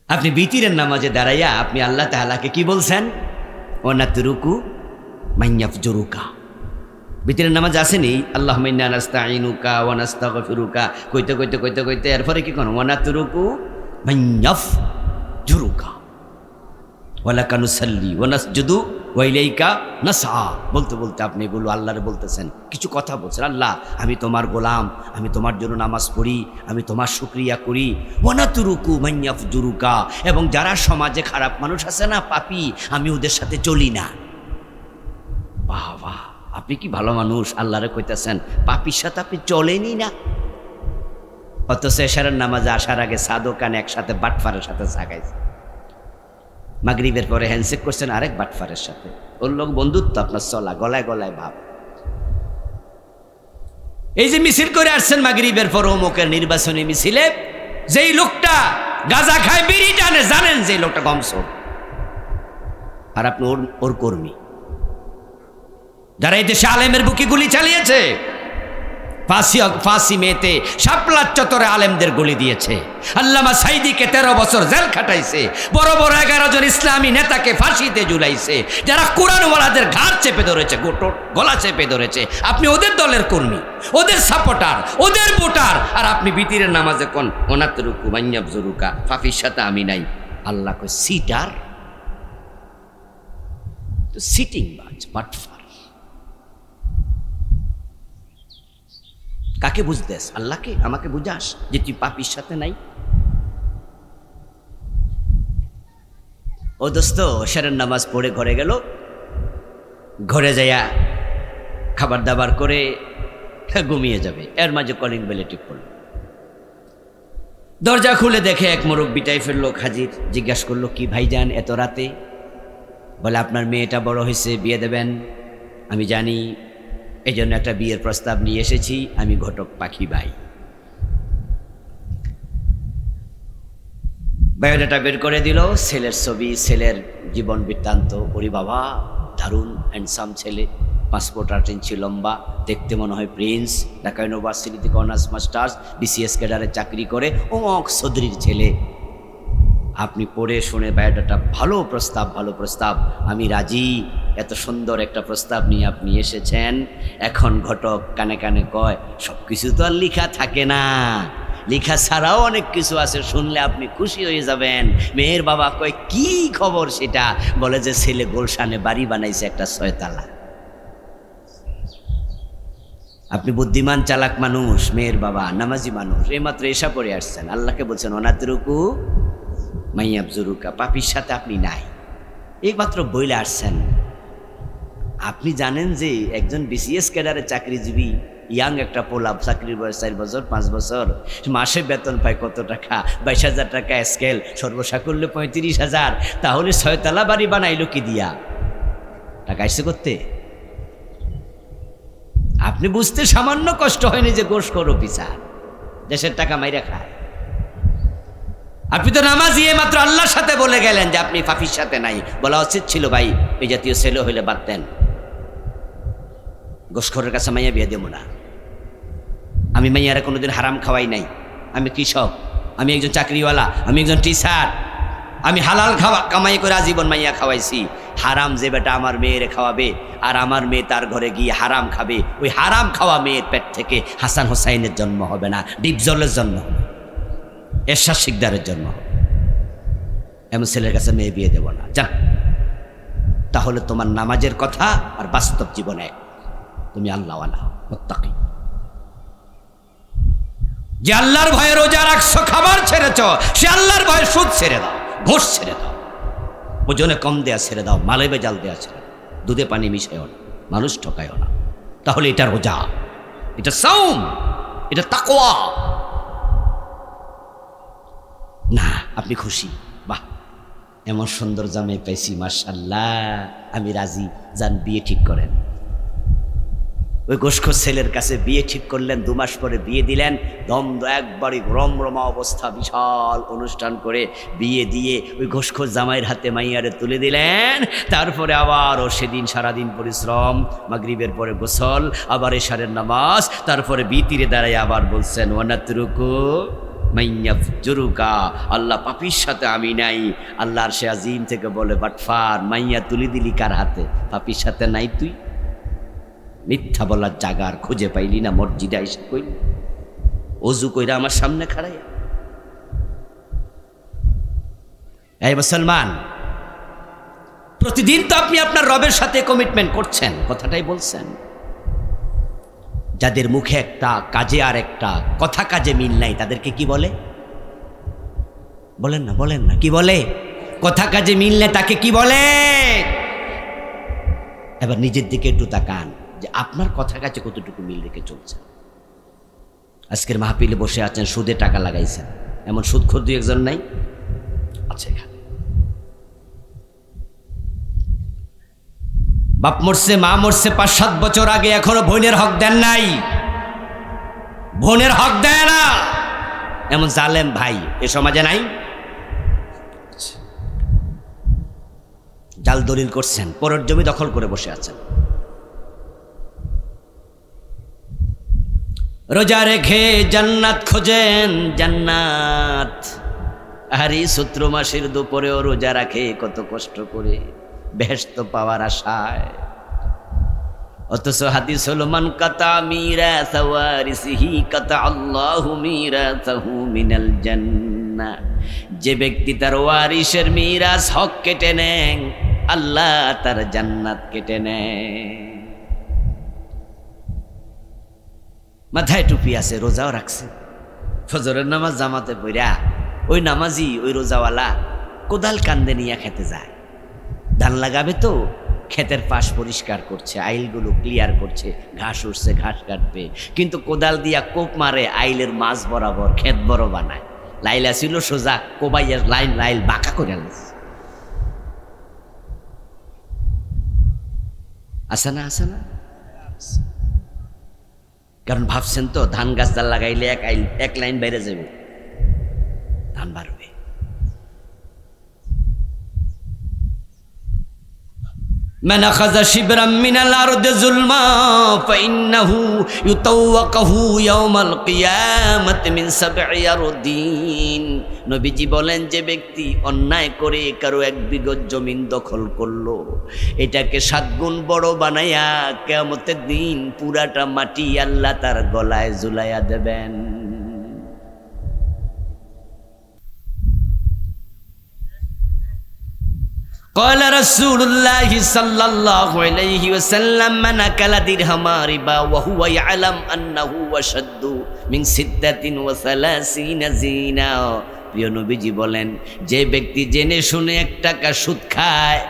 আপনি বিতিরের নামাজে দাঁড়াইয়া আপনি আল্লাহ তাআলাকে কি বলছেন? ওয়ানাতরুকু মাইয়াফজুরুকা। বিতিরের নামাজ আসেনি আল্লাহুম্মা ইন্না নাস্তাঈনুকা ওয়া নাস্তাগফিরুকা কইতে কইতে কইতে কইতে এরপরে কি কোন ওয়ানাতরুকু মাইয়াফজুরুকা ওয়ালাকা নুসাল্লি ওয়া নাসজুদু ওয়া ইলাইকা নাসআ। বলতে বলতে আপনি এগুলো আল্লাহরে বলতেছেন, কিছু কথা বলছেন, আল্লাহ আমি তোমার গোলাম, আমি তোমার জন্য নামাজ পড়ি, আমি তোমার শুকরিয়া করি। ওয়ানাতরুকু মাইয়াফজুরুকা, এবং যারা সমাজে খারাপ মানুষ আছে না, পাপী, আমি ওদের সাথে চলি না। বাহ বাহ, আপনি কি ভালো মানুষ, আল্লাহরে কইতেছেন, পাপীর সাথে আপনি চলেনই না। অথচ এশারের নামাজে আসার আগে সাদকান একসাথে বাটফারের সাথে জাগাইছে, মাগরিবের পরে হ্যান্ডশেক করছেন আরেক বাটফারের সাথে, ওর লোক বন্ধুত্ব আপনার চলা, গলায় গলায় ভাব। এই যে মিছিল করে আসছেন মাগরিবের পর অমুকের নির্বাচনী মিছিলে, যেই লোকটা গাঁজা খায়, বিড়ি টানে, জানেন যে লোকটা গমসর, আর আপনি ওর কর্মী। যারা এই দেশে আলেমের বুকে গুলি চালিয়েছে, ফাঁসি মেতে শাপলা চত্বরে আলেমদের গুলি দিয়েছে, আল্লামা সাইদিকে 13 বছর জেল খাটাইছে, বড় বড় 11 জন ইসলামী নেতাকে ফাঁসিতে ঝুলাইছে, যারা কোরআনওয়ালাদের ঘাড় চেপে ধরেছে, গলা চেপে ধরেছে। আপনি ওদের দলের কর্মী, ওদের সাপোর্টার, ওদের ভোটার, আর আপনি বিতিরের নামাজে কোন ওয়ানাতরুকু মাইয়াফজুরুকা, পাপীর সাথে আমি নাই। আল্লাহ কয় সিটার, সিটিং বাজ, বাটফার। কাকে বুঝতেস? আল্লাহকে? আমাকে বুঝাস যে তুই পাপীর সাথে নাই? ও দোস্ত এশারের নামাজ পড়ে ঘরে গেল, ঘরে যাইয়া খাবার দাবার করে ঘুমিয়ে যাবে, এর মাঝে কলিং বেলে টিপ পড়ল। দরজা খুলে দেখে এক মুরব্বি টাইপের লোক হাজির। জিজ্ঞাসা করলো, কি ভাইজান এত রাতে? বলে, আপনার মেয়েটা বড় হয়েছে, বিয়ে দেবেন। আমি জানি, এই জন্য একটা বিয়ের প্রস্তাব নিয়ে এসেছি, আমি ঘটক পাখি ভাই। বায়োডাটা বের করে দিল, ছেলের ছবি, ছেলের জীবন বৃত্তান্ত। ওরে বাবা, দারুণ হ্যান্ডসাম ছেলে, পাসপোর্ট 8 ইঞ্চি লম্বা, দেখতে মনে হয় প্রিন্স, ঢাকা ইউনিভার্সিটি থেকে অনার্স মাস্টার্স, বিসিএস ক্যাডারে চাকরি করে, অমক সদরির ছেলে। আপনি পড়ে শুনে বায়োডাটা, ভালো প্রস্তাব, ভালো প্রস্তাব, আমি রাজি, এত সুন্দর একটা প্রস্তাব নিয়ে আপনি এসেছেন। এখন ঘটক কানে কানে কয়, সব কিছু তো আর লেখা থাকে না, লেখা ছাড়াও অনেক কিছু আছে, শুনলে আপনি খুশি হয়ে যাবেন। মেয়ের বাবা কয়, কি খবর সেটা? বলে যে ছেলে গুলশানে বাড়ি বানাইছে একটা 6 তলা। আপনি বুদ্ধিমান চালাক মানুষ, মেয়ের বাবা নামাজি মানুষ, এইমাত্র এসা পড়ে আসছেন, আল্লাহকে বলছেন ওয়ানাতরুকু মাইয়াফজুরুকা, পাপীর সাথে আপনি নাই, এইমাত্র বইলে আসছেন। আপনি জানেন যে একজন বিসিএস ক্যাডারের চাকরিজীবী, ইয়াং একটা পোলা, চাকরির বয়স 4 বছর 5 বছর, মাসে বেতন পায় কত টাকা? 22,000 টাকা স্কেল, সর্বসাকুল্য 35,000। তাহলে 6 তলা বাড়ি বানাইলো কি দিয়া? টাকা এসে করতে? আপনি বুঝতে সামান্য কষ্ট হয়নি যে ঘুষখোর অফিসার দেশের টাকা মাইরা খায়। আপনি তো নামাজি, মাত্র আল্লাহর সাথে বলে গেলেন যে আপনি ফাফির সাথে নাই। বলা উচিত ছিল ভাই, এই জাতীয় ছেলে হইলে বাদ দেন, ঘুষখোরের কাছে মাইয়া বিয়ে দেবো না। আমি মাইয়ারা কোনোদিন হারাম খাওয়াই নাই। আমি কৃষক, আমি একজন চাকরিওয়ালা, আমি একজন টিচার। আমি হালাল খাওয়া কামাই করে আজীবন মাইয়া খাওয়াইছি। হারাম যে বেটা আমার মেয়েরে খাওয়াবে আর আমার মেয়ে তার ঘরে গিয়ে হারাম খাবে, ওই হারাম খাওয়া মেয়ের পেট থেকে হাসান হোসাইনের জন্ম হবে না, ডিপজলের জন্ম হবে, এরশাদ শিকদারের জন্ম হবে। এমন ছেলের কাছে মেয়ে বিয়ে দেব না, জান। তাহলে তোমার নামাজের কথা আর বাস্তব জীবনে এক। তুমি আল্লাহওয়ালা, মুত্তাকি, যে আল্লাহর ভয়ে রোজা রাখছো, খাবার ছেড়েছ, সে আল্লাহর ভয়ে সুদ ছেড়ে দাও, ঘোষ ছেড়ে দাও, ওজনে কম দেয়া ছেড়ে দাও, মালে বেজাল দেয়া ছেড়ে দাও, দুধে পানি মিশাইও না, মানুষ ঠকাইও না। তাহলে এটা রোজা, এটা সাওম, এটা তাকওয়া। না, আপনি খুশি, বাহ এমন সুন্দর জামাই পাইছি, মাশাআল্লাহ, আমি রাজি, যান বিয়ে ঠিক করেন। ওই ঘুষখোর ছেলের কাছে বিয়ে ঠিক করলেন, 2 মাস পরে বিয়ে দিলেন। দ্বন্দ্ব একবারই রমরমা অবস্থা, বিশাল অনুষ্ঠান করে বিয়ে দিয়ে ওই ঘুষখোর জামাইয়ের হাতে মাইয়ারে তুলে দিলেন। তারপরে আবারও সেদিন সারাদিন পরিশ্রম, মাগরিবের পরে গোসল, আবার এশারের নামাজ, তারপরে বিতিরে দাঁড়ায় আবার বলছেন ওয়ানাতরুকু মাইয়াফজুরুকা, আল্লাহ পাপির সাথে আমি নাই। আল্লাহর সে আজিম থেকে বলে, বাটফার, মাইয়া তুলে দিলি কার হাতে? পাপির সাথে নাই তুই? মিথ্যা বলার জাগার খুঁজে পাইলি না? মসজিদে আইসা কইলি, অজু কইরা আমার সামনে খাড়াইয়া। এই মুসলমান, প্রতিদিন তো আপনি আপনার রবের সাথে কমিটমেন্ট করছেন, কথাটাই বলছেন। যাদের মুখে একটা, কাজে আর একটা, কথা কাজে মিল নাই, তাদেরকে কি বলে? বলেন না, বলেন না, কি বলে? কথা কাজে মিল নেই, তাকে কি বলে? এবার নিজের দিকে একটু তাকান যে আপনার কথা কাছে কতটুকু মিল রেখে চলছে। আজকের মাহফিলে বসে আছেন, সুদে টাকা লাগাইছেন, এমন সুদখোর 2-1 নাই? আচ্ছা, এখানে বাপ মরছে, মা মরছে 5-7 বছর আগে, এখনো বোনের হক দেন নাই, বোনের হক দেয় না, এমন জালেম ভাই এ সমাজে নাই? জাল দলিল করছেন, পরের জমি দখল করে বসে আছেন। রোজা রেখে জান্নাত খোঁজেন, জান্নাত। আরে চৈত্র মাসের দুপুরেও রোজা রাখে কত কষ্ট করে, বেহেশত পাওয়ার আশায়। অথচ হাদিস হলো, মান কাতা মিরাসা ওয়ারিসিহি কাতা আল্লাহু মিরাসাহু মিনাল জান্নাহ। যে ব্যক্তি তার ওয়ারিসের মিরাস হক কেটে নেন, আল্লাহ তার জান্নাত কেটে নেয়। মাথায় টুপি আছে, রোজাও রাখছে, ফজরের নামাজ জামাতে পড়া, ওই নামাজি, ওই রোজাওয়ালা কোদাল কান্দে নিয়ে খেতে যায়। ধান লাগাবে তো ক্ষেতের পাশ পরিষ্কার করছে, আইলগুলো ক্লিয়ার করছে, ঘাস উঠছে, ঘাস কাটবে, কিন্তু কোদাল দিয়া কোপ মারে আইলের মাছ বরাবর, ক্ষেত বড় বানায়। লাইলা ছিল সোজা, কোবাইয়ার লাইন লাইল বাঁকা করে আনছে। আসে না? আসে না? কারণ ভাবছেন তো ধান গাছ ডাল লাগাইলে এক লাইন বাইরে যাবে, ধান বাড়বে। من أخذ شبرا من الأرض ظلما فإنه يطوقه يوم القيامة من 7 أراضين। নবীজি বলেন, যে ব্যক্তি অন্যায় করে কারো 1 বিঘত জমিন দখল করলো, এটাকে 7 গুণ বড় বানাইয়া কিয়ামতের দিন পুরাটা মাটি আল্লাহ তার গলায় ঝুলাইয়া দেবেন। قال رسول الله صلى الله عليه وسلم من أكل درهم ربا وهو يعلم أنه أشد من 36 زنا। প্রিয় নবীজি বলেন, যে ব্যক্তি জেনে শুনে 1 টাকা সুদ খায়,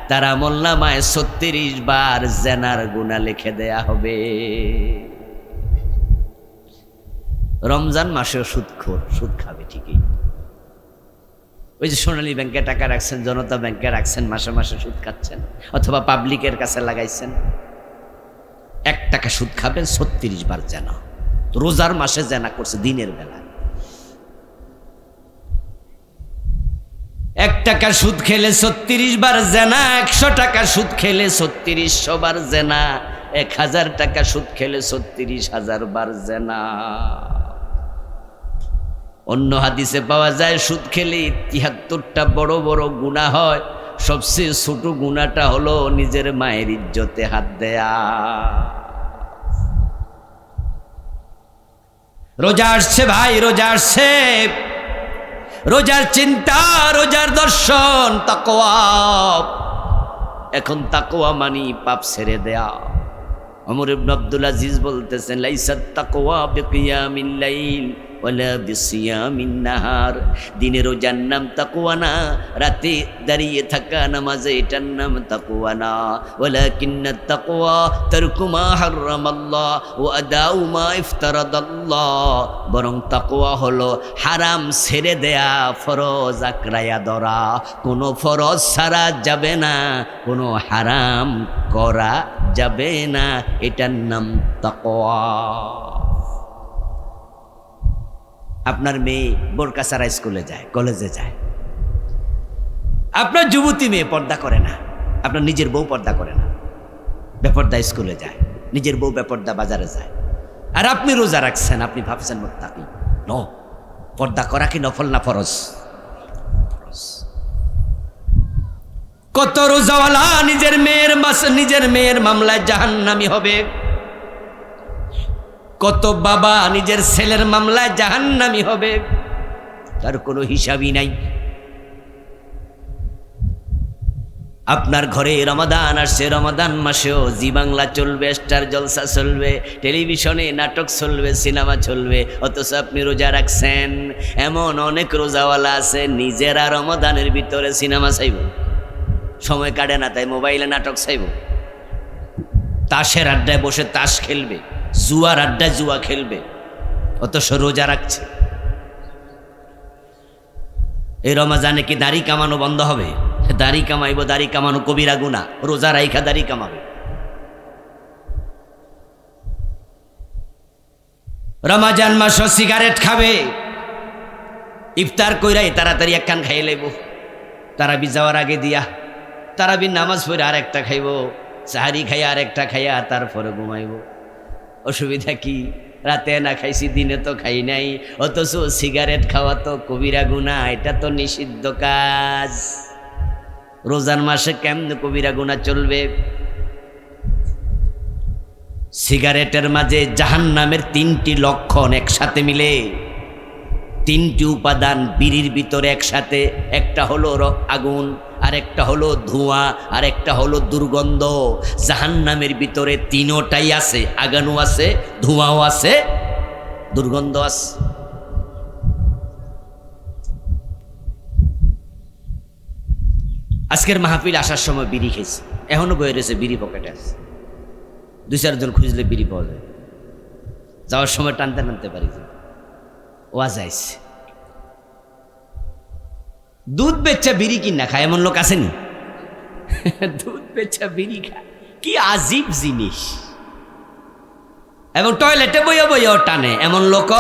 তার আমলনামায় 36 বার জেনার গুনাহ লিখে দেয়া হবে। রমজান মাসেও সুদখোর, সুদ খাবে ঠিকই। ওই যে সোনালী ব্যাংকে টাকা রাখছেন, জনতা ব্যাংকে রাখছেন, মাসে মাসে সুদ খাচ্ছেন, অথবা পাবলিকের কাছে লাগাইছেন, 1 টাকা সুদ খাবেন, 36 বার জেনা। রোজার মাসে জেনা করছে দিনের বেলা। 1 টাকা সুদ খেলে 36 বার জেনা, 100 টাকা সুদ খেলে 3600 বার জেনা, 1000 টাকা সুদ খেলে 36,000 বার জেনা। অন্য হাদিসে পাওয়া যায় সুদ খেলে 73টা বড় বড় গুনাহ হয়, সবচেয়ে ছোট গুনাহটা হলো নিজের মায়ের ইজ্জতে হাত দেয়া। রোজা আসছে ভাই, রোজা আসছে। রোজার চিন্তা, রোজার দর্শন তাকওয়া। এখন তাকওয়া মানি পাপ ছেড়ে দেয়া। ওমর ইবনে আব্দুল আজিজ বলতেছেন, লাইসাত তাকওয়া বিকিয়ামিল লাইল ওয়ালা বিসিয়ামিন নাহার। দিনে রোজার নাম তাকওয়া না, রাতে দাঁড়িয়ে থাকা নামাজে এটার নাম তাকওয়া না। ওয়ালাকিন্নাত তাকওয়া তারকু মা হারামাল্লাহ ওয়া আদাউ মা ইফতারাদাল্লাহ। বরং তাকওয়া হলো হারাম ছেড়ে দেয়া, ফরজ আঁকড়ায়া ধরা। কোনো ফরজ ছাড়া যাবে না, কোনো হারাম করা যাবে না, এটার নাম তাকওয়া। আপনার মেয়ে বোরকা ছাড়া স্কুলে যায়, কলেজে যায়। আপনার যুবতী মেয়ে পর্দা করে না, আপনার নিজের বউ পর্দা করে না, বেপর্দা স্কুলে যায়, নিজের বউ বেপর্দা বাজারে যায়, আর আপনি রোজা রাখছেন, আপনি ভাবছেন মুত্তাকি। নো, পর্দা করা কি নফল না ফরজ? কত রোজাওয়ালা নিজের মেয়ের মামলায় জাহান্নামী হবে। কত বাবা নিজের ছেলের মামলায় জাহান্নামী হবে, তার কোনো হিসাবই নাই। আপনার ঘরে রমাদান আসছে, রমাদান মাসেও জি বাংলা চলবে, স্টার জলসা চলবে, টেলিভিশনে নাটক চলবে, সিনেমা চলবে, অথচ আপনি রোজা রাখছেন। এমন অনেক রোজাওয়ালা আছে নিজেরা রমাদানের ভিতরে সিনেমা চাইব, সময় কাটে না তাই মোবাইলে নাটক চাইব, তাসের আড্ডায় বসে তাস খেলবে, জুয়ার আড্ডায় জুয়া খেলবে, অথচ রোজা রাখছে। এই রমজানে কি দাড়ি কামানো বন্ধ হবে? দাড়ি কামাইব, দাড়ি কামানো কবিরা গুনাহ, রোজা রাইখা দাড়ি কামাবে। রমজান মাস সিগারেট খাবে, ইফতার কইরাই তাড়াতাড়ি একখান খাইয়ে লইব, তারাবি যাওয়ার আগে দিয়া, তারাবি নামাজ পড়ে আর একটা খাইব, সাহারি খাইয়া আর একটা খাইয়া তারপরে ঘুমাইব। অসুবিধা কি? রাতে না খাইছি, দিনে তো খাই নাই, অথচ সিগারেট খাওয়া তো কবিরা গুনাহ, এটা তো নিষিদ্ধ কাজ। রোজার মাসে কেমনে কবিরা গুনাহ চলবে? সিগারেটের মাঝে জাহান্নামের 3টি লক্ষণ একসাথে মিলে, 3টি উপাদান বিড়ির ভিতরে একসাথে। একটা হলো আগুন, আর একটা হলো ধোঁয়া, আর একটা হলো দুর্গন্ধ। জাহান্নামের ভিতরে 3টাই আছে, আগুনও আছে, ধোঁয়াও আছে, দুর্গন্ধ আছে। আজকের মাহফিল আসার সময় বিড়ি খেয়েছে, এখনো বয়ে রয়েছে, বিড়ি পকেটে আছে, 2-4 জন খুঁজলে বিড়ি পাওয়া যায়। যাওয়ার সময় টানতে টানতে পারি যে ওয়াজ আইছে। দুধ বেচা বিড়ি কিনা খায় এমন লোক আসেনি? দুধ বেচা বিড়ি খায়, কি আজীব জিনিস। এবং টয়লেটে বইয়া বইয়াও টানে এমন লোক।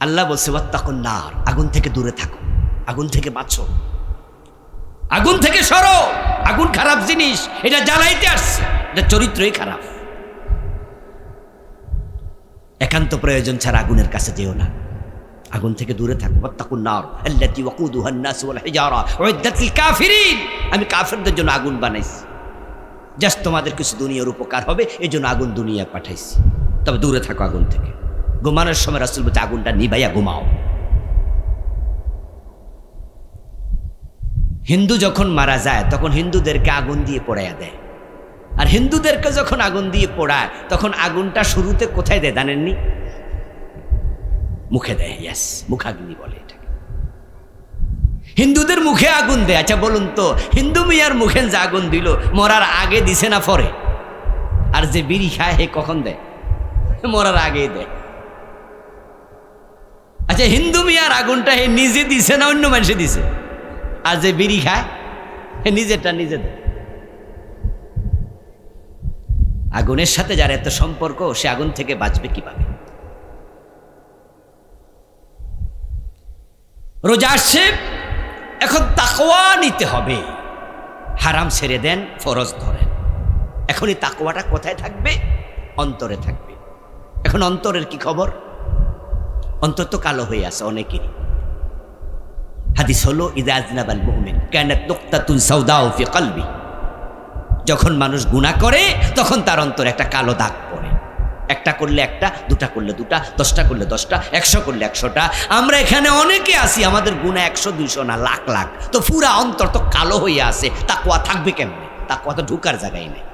আল্লাহ বলছে ওয়াত্তাকুন নার, আগুন থেকে দূরে থাকো, আগুন থেকে বাঁচো, আগুন থেকে সরো। আগুন খারাপ জিনিস, এটা জ্বালাইতে আসছে, এটা চরিত্রই খারাপ। একান্ত প্রয়োজন ছাড়া আগুনের কাছে যেও না, আগুন থেকে দূরে থাকো। ওয়াত্তাকুন নার আল্লাতী ওয়াকুদুহান নাস ওয়াল হিজারা উইদ্দাত লিল কাফিরিন। আমি কাফেরদের জন্য আগুন বানাইছি, জাস্ট তোমাদের কিছু দুনিয়ার উপকার হবে, এই জন্য আগুন দুনিয়া পাঠাইছি। তবে দূরে থাকো আগুন থেকে। ঘুমানোর সময় রাসূল বলছে আগুনটা নিভাইয়া ঘুমাও। হিন্দু যখন মারা যায় তখন হিন্দুদেরকে আগুন দিয়ে পোড়াইয়া দেয়, আর হিন্দুদেরকে যখন আগুন দিয়ে পোড়ায় তখন আগুনটা শুরুতে কোথায় দেয় জানেননি? মুখে দেয়, ইয়াস, মুখাগ্নি বলে এটাকে। হিন্দুদের মুখে আগুন দেয়। আচ্ছা বলুন তো, হিন্দু মিয়ার মুখে যে আগুন দিল, মরার আগে দিছে না পরে? আর যে বিড়ি খায় হে কখন দেয়? মরার আগেই দেয়। আচ্ছা হিন্দু মিয়ার আগুনটা হে নিজে দিছে না অন্য মানুষে দিছে? আর যে বিড়ি খায় হে নিজেরটা নিজে দেয়। আগুনের সাথে যার এত সম্পর্ক, সে আগুন থেকে বাঁচবে কিভাবে? রোজা আসছে, এখন তাকওয়া নিতে হবে। হারাম ছেড়ে দেন, ফরজ ধরেন। এখন এই তাকওয়াটা কোথায় থাকবে? অন্তরে থাকবে। এখন অন্তরের কি খবর? অন্তর তো কালো হয়ে আছে অনেকেরই। হাদিস হলো, ইযা আযনাবাল মুমিন কানাত নুকতাতুন সাওদাউ ফি কলবি। যখন মানুষ গুনাহ করে তখন তার অন্তরে একটা কালো দাগ পড়ে। একটা করলে একটা, দুটা করলে দুটা, 10টা করলে 10টা, 100 করলে 100টা। আমরা এখানে অনেকে আছি, আমাদের গুনাহ 100 200 না, লাখ লাখ। তো পুরা অন্তর তো কালো হয়ে আছে, তাকওয়া থাকবে কেমনে? তাকওয়া তো ঢুকার জায়গায় নেই।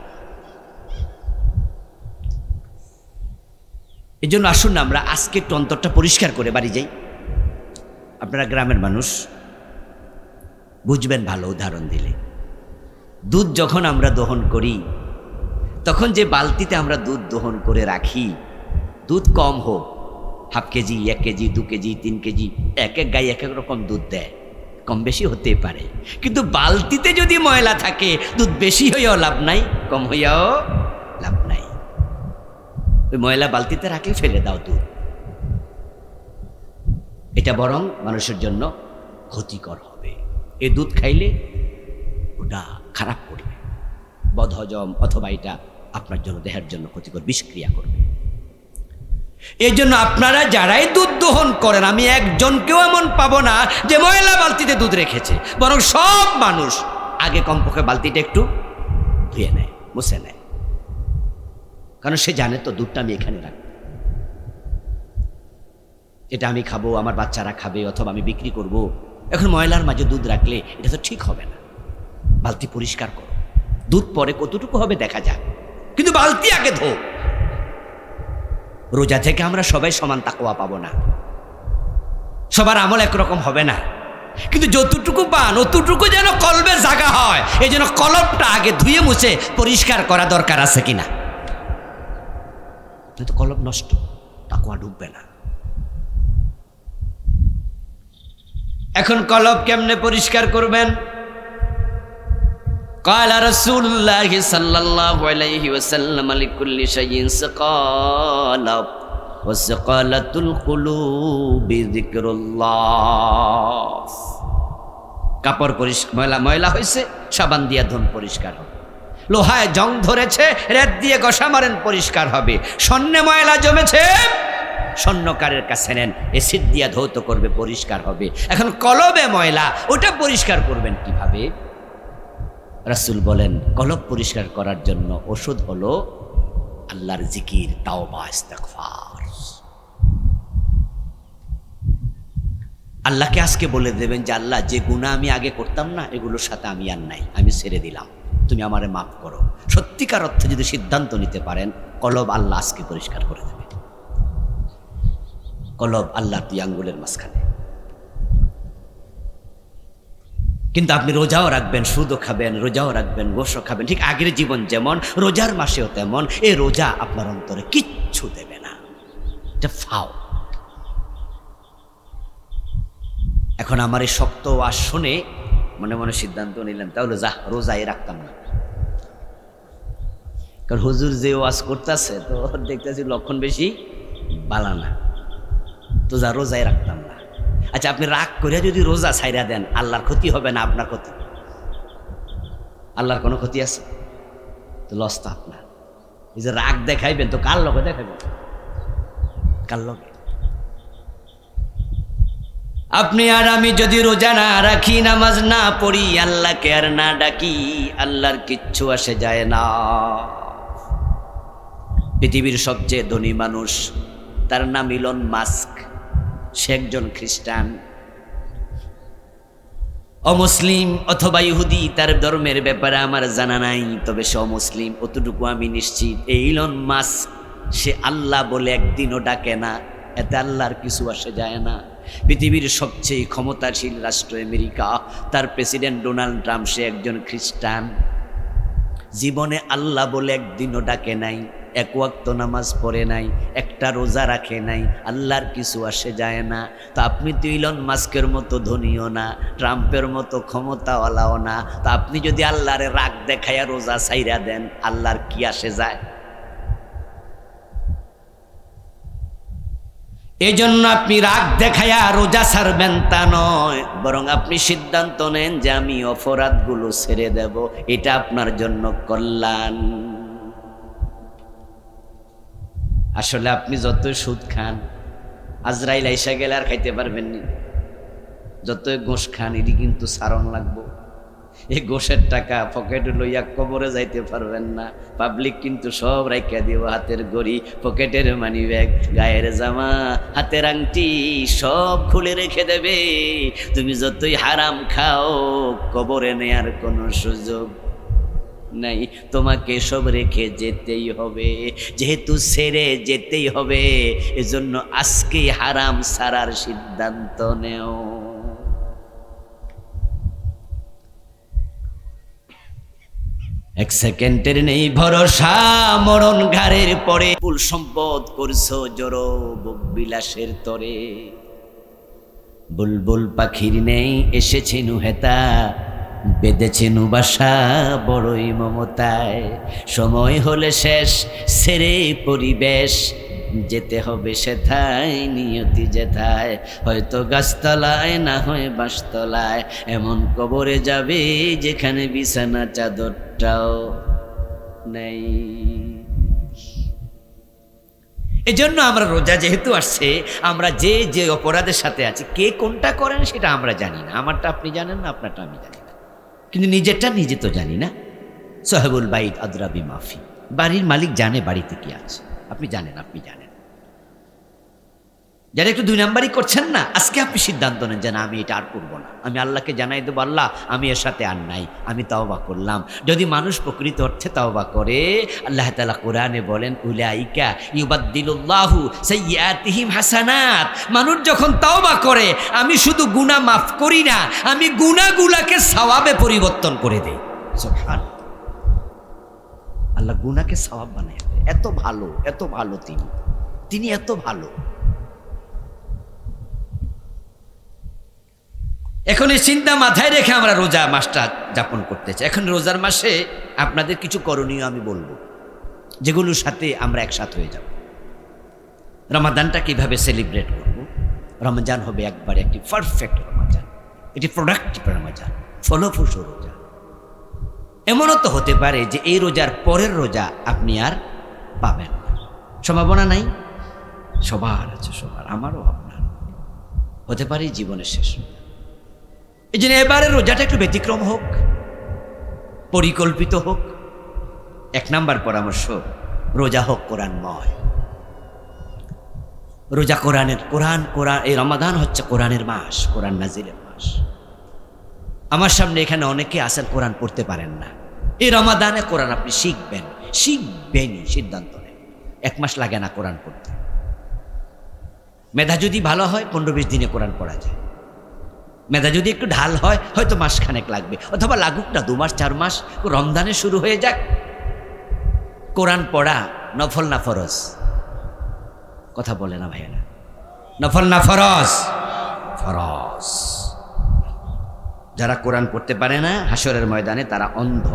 এই জন্য আসুন না আমরা আজকে একটু অন্তরটা পরিষ্কার করে বাড়ি যাই। আপনারা গ্রামের মানুষ, বুঝবেন ভালো উদাহরণ দিলে। দুধ যখন আমরা দহন করি, তখন যে বালতিতে আমরা দুধ দহন করে রাখি, দুধ কম হোক, 1/2 কেজি, 1 কেজি, 2 কেজি, 3 কেজি, এক এক গায়ে এক এক রকম দুধ দেয়, কম বেশি হতে পারে। কিন্তু বালতিতে যদি ময়লা থাকে, দুধ বেশি হইয়াও লাভ নাই, কম হইয়াও লাভ নাই। ওই ময়লা বালতিতে রাখলে ফেলে দাও দুধ। এটা বরং মানুষের জন্য ক্ষতিকর হবে। এই দুধ খাইলে ওটা খারাপ করবে, বদহজম, অথবা এটা আপনার জন্য, দেহের জন্য ক্ষতিকর, বিষক্রিয়া করবে। এই জন্য আপনারা যারাই দুধ দহন করেন, আমি একজনকেও এমন পাবো না যে ময়লা বালতিতে দুধ রেখেছে। বরং সব মানুষ আগে কমপক্ষে বালতিটা একটু ধুয়ে নেয়, মুছে নেয়। কারণ সে জানে তো দুধটা আমি এখানে রাখবো, এটা আমি খাবো, আমার বাচ্চারা খাবে, অথবা আমি বিক্রি করব। এখন ময়লার মাঝে দুধ রাখলে এটা তো ঠিক হবে না। বালতি পরিষ্কার করো, দুধ পরে কতটুকু হবে দেখা যাক, কিন্তু বালতি আগে ধো। রোজা থেকে আমরা সবাই সমান তাকওয়া পাবো না, সবার আমল একরকম হবে না, কিন্তু যতটুকু পান অতটুকু যেন কলবে জাগা হয়। এই জন্য কলবটা আগে ধুয়ে মুছে পরিষ্কার করা দরকার আছে কিনা। তো কলব নষ্ট, তাকওয়া ঢুকবে না। এখন কলব কেমনে পরিষ্কার করবেন? قال رسول الله صلى الله عليه وسلم لكل شيء سقالة وسقالة القلوب ذكر الله। কাপড় পরিষ্কার, ময়লা হয়েছে, সাবান দিয়ে ধুন, পরিষ্কার হবে। লোহায় জং ধরেছে, রেত দিয়ে ঘষা মারেন, পরিষ্কার হবে। স্বর্ণে ময়লা জমেছে, স্বর্ণকারের কাছে নেন, এসিড দিয়ে ধৌত করবে, পরিষ্কার হবে। এখন কলবে ময়লা, ওটা পরিষ্কার করবেন কিভাবে? রাসূল বলেন, কলব পরিষ্কার করার জন্য ওষুধ হলো আল্লাহর জিকির, তাওবা, ইস্তেগফার। আল্লাহকে আজকে বলে দেবেন যে আল্লাহ, যে গুনাহ আমি আগে করতাম না, এগুলোর সাথে আমি আর নাই, আমি ছেড়ে দিলাম, তুমি আমারে মাফ করো। সত্যিকার অর্থে যদি সিদ্ধান্ত নিতে পারেন, কলব আল্লাহ আজকে পরিষ্কার করে দেবে। কলব আল্লাহ 2 আঙ্গুলের মাঝখানে। কিন্তু আপনি রোজাও রাখবেন, সুদও খাবেন, রোজাও রাখবেন, গোশও খাবেন, ঠিক আগের জীবন যেমন, রোজার মাসেও তেমন। এই রোজা আপনার অন্তরে কিচ্ছু দেবে না, এটা ফাও। এখন আমার এই শক্ত ওয়াজ শুনে মনে মনে সিদ্ধান্ত নিলেন, তাহলে যা রোজাই রাখতাম না। কারণ হুজুর যে ওয়াজ করতেছে, তো দেখতেছি লক্ষণ বেশি বালা না, তো যা রোজাই রাখতাম না। আচ্ছা, আপনি রাগ করে যদি রোজা ছাইরা দেন, আল্লাহর ক্ষতি হবে না আপনার ক্ষতি? আল্লাহর কোনো ক্ষতি আছে? তো লস তো আপনার। এই যে রাগ দেখাইবেন, তো কার লগে দেখাবেন? কার লগে? আপনি আর আমি যদি রোজা না রাখি, নামাজ না পড়ি, আল্লাহকে আর না ডাকি, আল্লাহর কিচ্ছু আসে যায় না। পৃথিবীর সবচেয়ে ধনী মানুষ, তার নাম ইলন মাস্ক, সে একজন খ্রিস্টান, অমুসলিম অথবা ইহুদি, তার ধর্মের ব্যাপারে আমার জানা নাই, তবে সে অমুসলিম অতটুকু আমি নিশ্চিত। এই ইলন মাস্ক, সে আল্লাহ বলে একদিনও ডাকে না, এতে আল্লাহর কিছু আসে যায় না। পৃথিবীর সবচেয়ে ক্ষমতাশীল রাষ্ট্র আমেরিকা, তার প্রেসিডেন্ট ডোনাল্ড ট্রাম্প, সে একজন খ্রিস্টান। জীবনে আল্লাহ বলে একদিনও ডাকে নাই, এক ওয়াক্ত নামাজ পড়ে নাই, একটা রোজা রাখে নাই, আল্লাহর কিছু আসে যায় না। তো আপনি তো ইলন মাস্কের মতো ধনীও না, ট্রাম্পের মতো ক্ষমতাওয়ালাও না, তো আপনি যদি আল্লাহরে রাগ দেখাইয়া রোজা ছাইরা দেন, আল্লাহর কি আসে যায়? এই জন্য আপনি রাগ দেখাইয়া রোজা ছাড়বেন তা নয়, বরং আপনি সিদ্ধান্ত নেন যে আমি অপরাধগুলো ছেড়ে দেব, এটা আপনার জন্য কল্যাণ। আসলে আপনি যতই সুদ খান, আজরাইল আইসা গেলে আর খাইতে পারবেন না। যতই গোশ খান, এটি কিন্তু সারণ লাগবো। এই গোশের টাকা পকেটে লইয়া কবরে যাইতে পারবেন না। পাবলিক কিন্তু সব রাইখা দিব, হাতের ঘড়ি, পকেটের মানি ব্যাগ, গায়ের জামা, হাতের আংটি সব খুলে রেখে দেবে। তুমি যতই হারাম খাও, কবরে নেয়ার কোনো সুযোগ নাই। তোমাকে সব রেখে যেতেই হবে, যেহেতু ছেড়ে যেতেই হবে, এজন্য আজকেই হারাম ছাড়ার সিদ্ধান্ত নেও। এক সেকেন্ডের নেই ভরসা, মরণ ঘাড়ের পরে। ফুল সম্পদ করছো জড়ো বিলাসের তরে, বুলবুল পাখির নেই এসেছে নুহেতা, বেঁধেছে বাসা বড়ই মমতায়। সময় হলে শেষ, ছেড়ে পরিবেশ, যেতে হবে সেথায়, নিয়তি যেথায়। হয়তো গাছতলায়, না হয় বাঁশতলায়, এমন কবরে যাবে যেখানে বিছানা চাদরটাও নেই। এজন্য আমরা রোজা যেহেতু আসছে, আমরা যে যে অপরাধের সাথে আছি, কে কোনটা করেন সেটা আমরা জানি না। আমারটা আপনি জানেন না, আপনারটা আমি জানি না, কিন্তু নিজেরটা নিজে তো জানি না। সাহেবুল বাইত আদরাবি মাফি, বাড়ির মালিক জানে বাড়িতে কি আছে, আপনি জানেন, আপনি জানেন। যারা একটু দুই নাম্বারই করছেন না, আজকে আপনি সিদ্ধান্ত নেন যে না, আমি এটা আর করবো না। আমি আল্লাহকে জানাই দেবো, আল্লাহ আমি এর সাথে আর নাই, আমি তাওবা করলাম। যদি মানুষ প্রকৃত অর্থে তাওবা করে, আল্লাহ তাআলা কোরআনে বলেন, উলাইকা ইউবাদদিলুল্লাহু সাইয়্যাতিহিম হাসানাত। মানুষ যখন তাওবা করে, আমি শুধু গুনাহ মাফ করি না, আমি গুনাহগুলোকে সওয়াবে পরিবর্তন করে দেই। সুবহানাল্লাহ, আল্লাহ গুনাহকে সওয়াব বানায় দেয়। এত ভালো, এত ভালো তিনি এত ভালো। এখন এই চিন্তা মাথায় রেখে আমরা রোজা মাসটা যাপন করতে চাই। এখন রোজার মাসে আপনাদের কিছু করণীয় আমি বলবো, যেগুলোর সাথে আমরা একসাথ হয়ে যাব। রমাদানটা কিভাবে সেলিব্রেট করব? রমজান হবে একবারে একটি পারফেক্ট রমজান, এটি প্রোডাক্টিভ রমজান, ফলপ্রসূ রোজা। এমনও তো হতে পারে যে এই রোজার পরের রোজা আপনি আর পাবেন না, সম্ভাবনা নাই? সবার আছে, সবার, আমারও আপনার। হতে পারে জীবনের শেষ। এই জন্য এবারে রোজাটা একটু ব্যতিক্রম হোক, পরিকল্পিত হোক। এক নাম্বার পরামর্শ, রোজা হোক কোরআনময়। রোজা কোরআনের, কোরআন, এই রমাদান হচ্ছে কোরআনের মাস, কোরআন নাজিলের মাস। আমার সামনে এখানে অনেকে আছেন কোরআন পড়তে পারেন না। এই রমাদানে কোরআন আপনি শিখবেনই, সিদ্ধান্ত নেন। 1 মাস লাগে না কোরআন পড়তে। মেধা যদি ভালো হয় 15-20 দিনে কোরআন পড়া যায়। মেধা যদি একটু ঢাল হয়, হয়তো মাসখানেক লাগবে, অথবা লাগুক না 2 মাস 4 মাস। রমজানে শুরু হয়ে যাক। কোরআন পড়া নফল না ফরজ? কথা বলে না ভাইয়েরা, নফল না ফরজ? ফরজ। যারা কোরআন পড়তে পারে না, হাসরের ময়দানে তারা অন্ধ,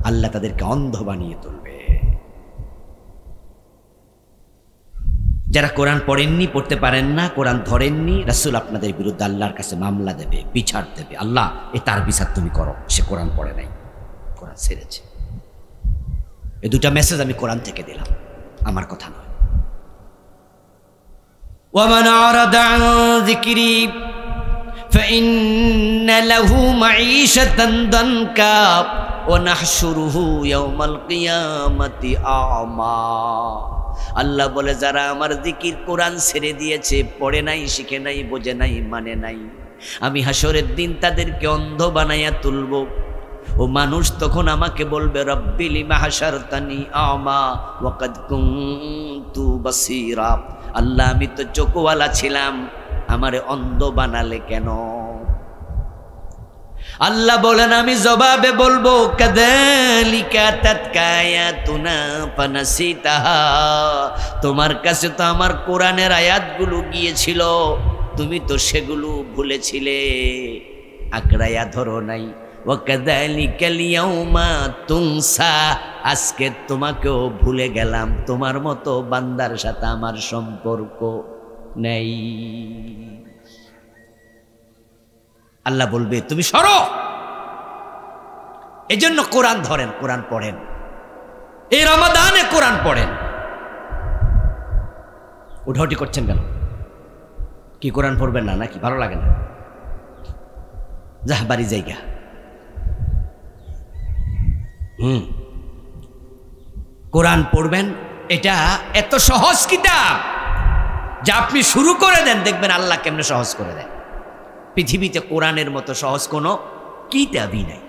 আল্লাহ তাদেরকে অন্ধ বানিয়ে তুলবে। যারা কোরআন পড়েননি, পড়তে পারেন না, কোরআন ধরেননি, রাসূল আপনাদের বিরুদ্ধে আল্লাহর কাছে মামলা দেবে, বিচার দেবে। আল্লাহ, তার বিচার তুমি করো, সে কোরআন পড়ে নাই, কোরআন ছেড়েছে। এই 2টা মেসেজ আমি কোরআন থেকে দিলাম, আমার কথা নয়। ওয়ামান আরাদা আন যিকরি ফাইন্না লাহু মাঈশাতান দানকা ওয়া নাহশুরুহু ইয়াওমাল কিয়ামাতি আ'মা। আল্লাহ বলে, যারা আমার জিকির কোরআন ছেড়ে দিয়েছে, পড়ে নাই, শিখে নাই, বোঝে নাই, মানে নাই, আমি হাসরের দিন তাদেরকে অন্ধ বানাইয়া তুলব। ও মানুষ তখন আমাকে বলবে, রব্বি লিমা হাশারতানি আমা ওয়া কাদ কুনতু বাসীরা। আল্লাহ আমি তো চোখওয়ালা ছিলাম, আমারে অন্ধ বানালে কেন? আল্লাহ বলেন আমি জবাবে বলবো কাযালিকা তাতকা আয়াতুনা ফানাসিতাহা, তোমার কাছে তো আমার কোরআনের আয়াতগুলো গিয়েছিল, তুমি তো সেগুলো ভুলেছিলে, আঁকড়াইয়া ধরো নাই। ওয়া কাযালিকাল ইয়াউমা তুনসা, আজকে তোমাকেও ভুলে গেলাম, তোমার মতো বান্দার সাথে আমার সম্পর্ক নেই। আল্লাহ বলবে তুমি সরো। এজন্য কোরআন ধরেন, কোরআন পড়েন, এই রমাদানে কোরআন পড়েন। উঠাউটি করছেন কেন? কি কোরআন পড়বেন না নাকি? ভালো লাগে না? যাহ বাড়ি জায়গা। কোরআন পড়বেন, এটা এত সহজ কিতাব যা আপনি শুরু করে দেন দেখবেন আল্লাহ কেমনে সহজ করে দেয়। পৃথিবীতে কোরআনের মতো সহজ কোনো কিতাবই নাই।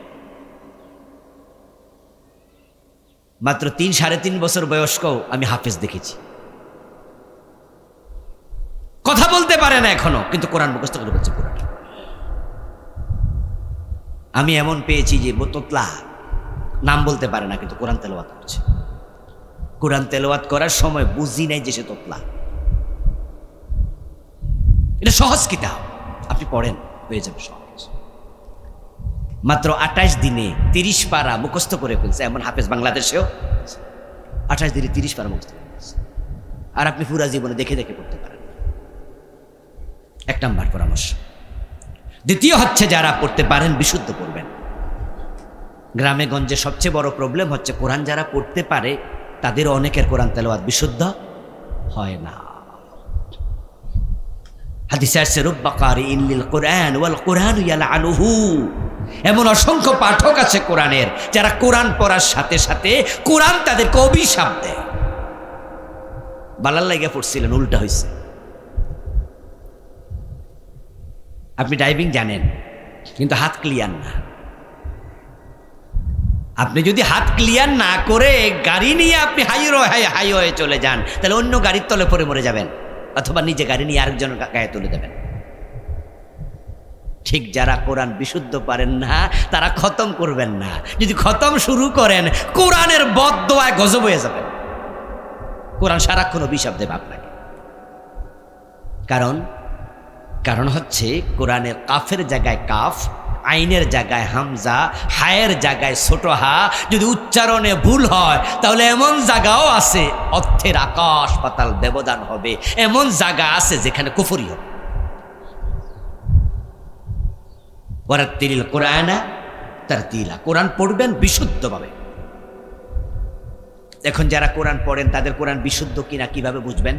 মাত্র 3-3.5 বছর বয়স্কও আমি হাফেজ দেখেছি, কথা বলতে পারে না এখনো, কিন্তু কোরআন মুখস্থ করে বলছে কোরআন। আমি এমন পেয়েছি যে তোতলা নাম বলতে পারে না, কিন্তু কোরআন তেলাওয়াত করছে। কোরআন তেলাওয়াত করার সময় বুঝি নাই যে সে তোতলা। এটা সহজ কিতাব, আপনি পড়েন, হয়ে যাবে সহজ। মাত্র 28 দিনে 30 পারা মুখস্থ করে ফেলছে এমন হাফেজ বাংলাদেশেও। 28 দিনে 30 পারা মুখস্থ করে ফেলছে, আর আপনি পুরা জীবনে দেখে দেখে পড়তে পারেন। 1 নাম্বার পরামর্শ। দ্বিতীয় হচ্ছে যারা পড়তে পারেন বিশুদ্ধ পড়বেন। গ্রামে গঞ্জে সবচেয়ে বড় প্রবলেম হচ্ছে কোরআন যারা পড়তে পারে তাদের অনেকের কোরআন তেলাওয়াত বিশুদ্ধ হয় না। হাদিসে আছে রুব্বা কারিইন লিল কোরআন ওয়াল কোরআন ইয়ালআনুহু, এমন অসংখ্য পাঠক আছে কোরআনের যারা কোরআন পড়ার সাথে সাথে কোরআন তাদেরকে অভিশাপ দেয়। বালার লাগিয়া পড়ছিলেন, উল্টা হয়েছে। আপনি ড্রাইভিং জানেন কিন্তু হাত ক্লিয়ার না। আপনি যদি হাত ক্লিয়ার না করে গাড়ি নিয়ে আপনি হাইওয়ে চলে যান, তাহলে অন্য গাড়ির তলে পড়ে মরে যাবেন, অথবা নিজে গাড়ি নিয়ে আরেকজনের গায়ে তুলে দেবেন। ঠিক যারা কোরআন বিশুদ্ধ পারেন না তারা খতম করবেন না। যদি খতম শুরু করেন কোরআনের বদদোয়ায় গজব হয়ে যাবেন। কোরআন সারাক্ষণ অভিশাপ দেবে আপনাকে। কারণ হচ্ছে কোরআনের কাফের জায়গায় কাফ, আইনের জায়গায় হামজা, হায়ের জায়গায় ছোট হা যদি উচ্চারণে ভুল হয় তাহলে এমন জায়গাও আছে অর্থের আকাশ পাতাল ব্যবধান হবে, এমন জায়গা আছে যেখানে কুফরি হবে। ওয়ারাত্তিলিল কোরআনা তারতিলা, কোরআন পড়বেন বিশুদ্ধভাবে। এখন যারা কোরআন পড়েন তাদের কোরআন বিশুদ্ধ কিনা কিভাবে বুঝবেন?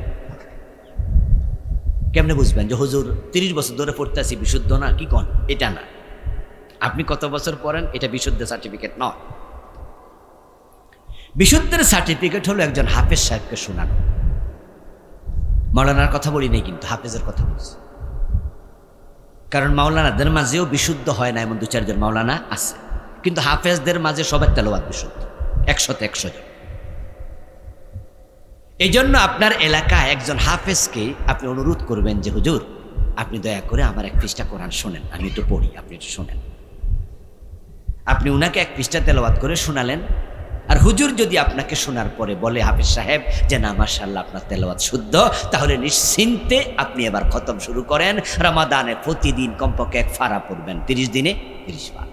কেমনে বুঝবেন যে হুজুর 30 বছর ধরে পড়তে আছি বিশুদ্ধ না? কি কোন? এটা না, আপনি কত বছর পড়েন এটা বিশুদ্ধ সার্টিফিকেট নয়। বিশুদ্ধের সার্টিফিকেট হলো একজন হাফেজ সাহেবকে শোনানো। মাওলানার কথা বলি নাই, কিন্তু হাফেজের কথা বলছি। কারণ মাওলানাদের মাঝেও বিশুদ্ধ হয় না এমন 2-4 জন মাওলানা আছে, কিন্তু হাফেজদের মাঝে সবার তেলাওয়াত বিশুদ্ধ, 100 জন। এই জন্য আপনার এলাকায় একজন হাফেজকে আপনি অনুরোধ করবেন যে হুজুর আপনি দয়া করে আমার 1 পৃষ্ঠা কোরআন শোনেন, আমি একটু পড়ি, আপনি একটু শোনেন। আপনি উনাকে 1 পৃষ্ঠা তেলাওয়াত করে শোনালেন, আর হুজুর যদি আপনাকে শোনার পরে বলে হাফেজ সাহেব যে না মাশাআল্লাহ আপনার তেলাওয়াত শুদ্ধ, তাহলে নিশ্চিন্তে আপনি এবার খতম শুরু করেন। রমাদানে প্রতিদিন কমপক্ষে 1 ফারা পড়বেন, 30 দিনে 30 বার।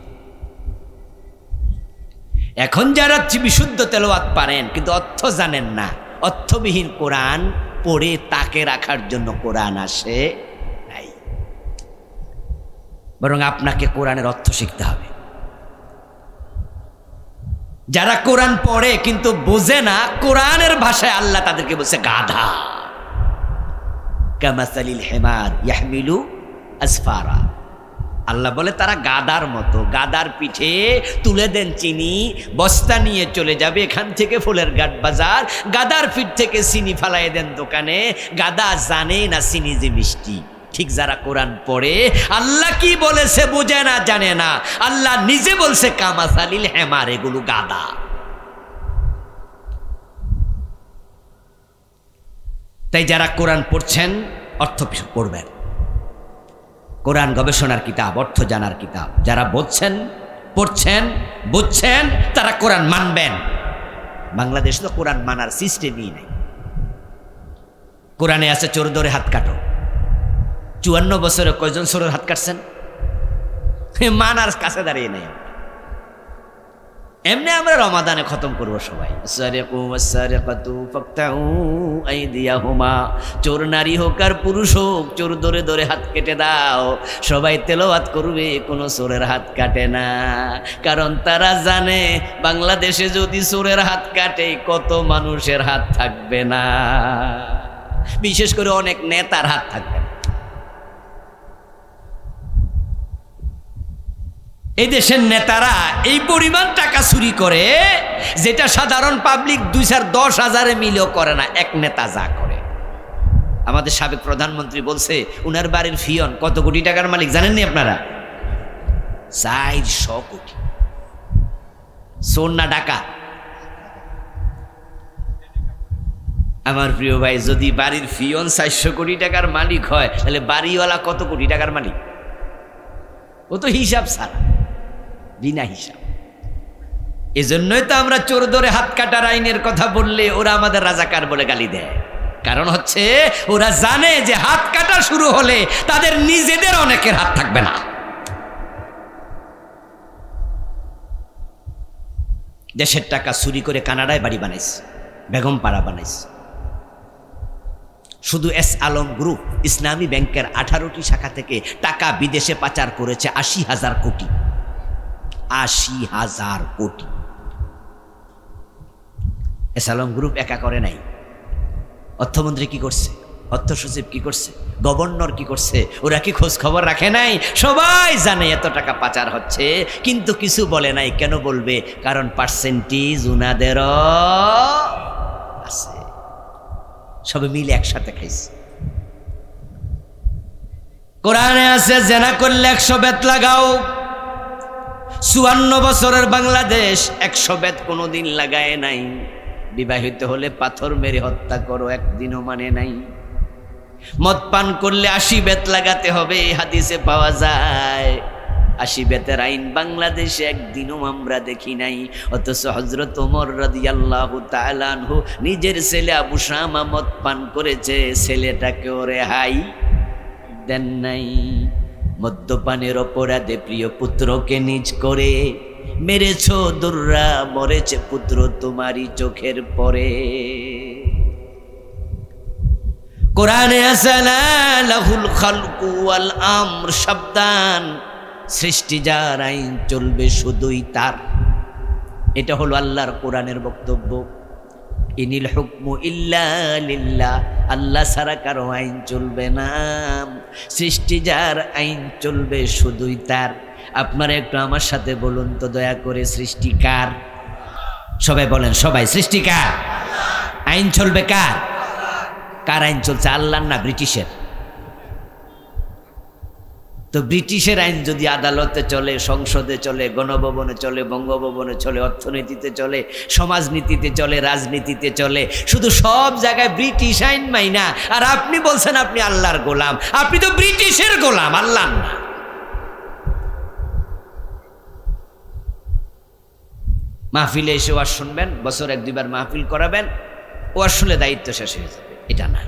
এখন যারা বিশুদ্ধ তেলাওয়াত পারেন কিন্তু অর্থ জানেন না, অর্থবিহীন কোরআন পড়ে তাকে রাখার জন্য কোরআন আসে নাই, বরং আপনাকে কোরআনের অর্থ শিখতে হবে। যারা কোরআন পড়ে কিন্তু বোঝে না, কোরআনের ভাষায় আল্লাহ তাদেরকে বলছে গাধা। কামাসালিল হিমার ইয়াহমিলু আসফারা, আল্লাহ বলে তারা গাদার মতো, গাদার পিঠে তুলে দেন চিনি, বস্তা নিয়ে চলে যাবে এখান থেকে ফুলের ঘাট বাজার, গাদার পিঠ থেকে চিনি ফালাই দেন দোকানে, গাদা জানে না চিনি যে মিষ্টি। ঠিক যারা কোরআন পড়ে আল্লাহ কি বলেছে বোঝে না, জানে না, আল্লাহ নিজে বলছে কামাসালিল হেমার, এগুলো গাদা। তাই যারা কোরআন পড়ছেন অর্থ পড়বেন। কোরআন গবেষণার কিতাব, অর্থ জানার কিতাব। যারা বুঝছেন, পড়ছেন, বুঝছেন, তারা কোরআন মানবেন। বাংলাদেশ তো কোরআন মানার সিস্টেমই নেই। কোরআনে আছে চোর ধরে হাত কাটো। 54 বছরে কয়জন চোরের হাত কাটছেন? মানার কাছে দাঁড়িয়ে নেই। এমনি আমরা রমাদানে খতম করবো সবাই, চোর নারী হোক আর পুরুষ হোক, চোর ধরে ধরে হাত কেটে দাও। সবাই তেলাওয়াত করবে, কোনো চোরের হাত কাটে না। কারণ তারা জানে বাংলাদেশে যদি চোরের হাত কাটে কত মানুষের হাত থাকবে না, বিশেষ করে অনেক নেতার হাত থাকবে না। এই দেশের নেতারা এই পরিমাণ টাকা চুরি করে, যেটা সাধারণ পাবলিক 2-10,000 মিলেও করে না। এক নেতা যা করে, আমাদের সাবেক প্রধানমন্ত্রী বলছে উনার বাড়ির ফিয়ন কত কোটি টাকার মালিক জানেননি আপনারা? 400 কোটি। চোর না ডাকাত? আমার প্রিয় ভাই, যদি বাড়ির ফিয়ন 400 কোটি টাকার মালিক হয়, তাহলে বাড়িওয়ালা কত কোটি টাকার মালিক? ও তো হিসাব ছাড়া, বিনা হিসাব। এজন্যই তো আমরা চোর ধরে হাত কাটার আইনের কথা বললে ওরা আমাদের রাজাকার বলে গালি দেয়। কারণ হচ্ছে ওরা জানে যে হাত কাটা শুরু হলে তাদের নিজেদের অনেকের হাত থাকবে না। দেশের টাকা চুরি করে কানাডায় বাড়ি বানাইছে, বেগম পাড়া বানাইছে। শুধু এস আলম গ্রুপ ইসলামী ব্যাংকের 18টি শাখা থেকে টাকা বিদেশে পাচার করেছে 80,000 কোটি। 80,000 কোটি। এস আলম গ্রুপ একা করে নাই। অর্থমন্ত্রী কি করছে, অর্থ সচিব কি করছে, গভর্নর কি করছে? ওরা কি খোঁজ খবর রাখে নাই? সবাই জানে এত টাকা পাচার হচ্ছে, কিন্তু কিছু বলে নাই। কেন বলবে? কারণ পার্সেন্টেজ উনাদেরও আছে। সবে মিলে একসাথে খাইছে। কোরআনে আছে জেনা করলে 100 বেত লাগাও। 54 বছরের বাংলাদেশ 100 বেত কোনোদিন লাগায় নাই। বিবাহিত হলে পাথর মেরে হত্যা করো, একদিনও মানে নাই। মদ পান করলে 80 বেত লাগাতে হবে, হাদিসে পাওয়া যায়। 80 বেতের আইন বাংলাদেশে একদিনও আমরা দেখি নাই। অথচ হযরত ওমর রাদিয়াল্লাহু তাআলা আনহু নিজের ছেলে আবু শামা মদ পান করেছে, ছেলেটাকেও রেহাই দেন নাই। মদ্যপানের অপরাধে প্রিয় পুত্রকে নিজ করে মেরেছ দুর্রা, মরেছে পুত্র তোমারই চোখের পরে। কোরআনে আছে লা লাহুল খালকু ওয়াল আমর, সাবধান, সৃষ্টি যার আইন চলবে শুধুই তার। এটা হলো আল্লাহর কোরআনের বক্তব্য। ইনিল হুকমু ইল্লা লিল্লাহ, আল্লাহ ছাড়া কারো আইন চলবে না। সৃষ্টি যার আইন চলবে শুধুই তার। আপনারা একটু আমার সাথে বলুন তো দয়া করে, সৃষ্টি কার? সবাই বলেন, সবাই। সৃষ্টি কার? আইন চলবে কার? কার আইন চলছে? আল্লাহর না ব্রিটিশের? তো ব্রিটিশের আইন যদি আদালতে চলে, সংসদে চলে, গণভবনে চলে, বঙ্গভবনে চলে, অর্থনীতিতে চলে, সমাজনীতিতে চলে, রাজনীতিতে চলে, শুধু সব জায়গায় ব্রিটিশ আইন মাইনা, আর আপনি বলছেন আপনি আল্লাহর গোলাম। আপনি তো ব্রিটিশের গোলাম, আল্লাহর না। মাহফিলে এসে ওয়াজ শুনবেন, বছর 1-2 বার মাহফিল করাবেন, ওয়াজ শুনলে দায়িত্ব শেষ হয়ে যাবে, এটা না।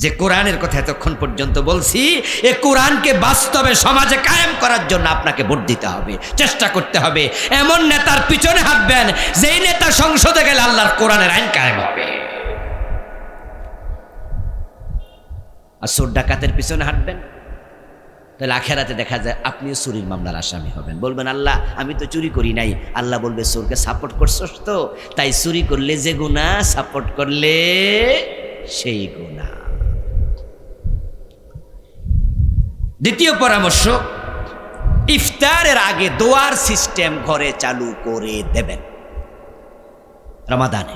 যে কোরআনের কথা এতক্ষণ পর্যন্ত বলছি, এ কোরআনকে বাস্তবে সমাজে কায়েম করার জন্য আপনাকে ভোট দিতে হবে, চেষ্টা করতে হবে। এমন নেতার পিছনে হাঁটবেন যেই নেতা সংসদে গেলে আল্লাহর কোরআনের আইন কায়েম হবে। আর চোর ডাকাতের পিছনে হাঁটবেন, তাহলে আখেরাতে দেখা যায় আপনিও চুরির মামলার আসামি হবেন। বলবেন আল্লাহ আমি তো চুরি করি নাই। আল্লাহ বলবে চোরকে সাপোর্ট করছস তো, তাই চুরি করলে যে গুনাহ, সাপোর্ট করলে সেই গুনাহ। দ্বিতীয় পরামর্শ, ইফতারের আগে দোয়ার সিস্টেম ঘরে চালু করে দেবেন। রমাদানে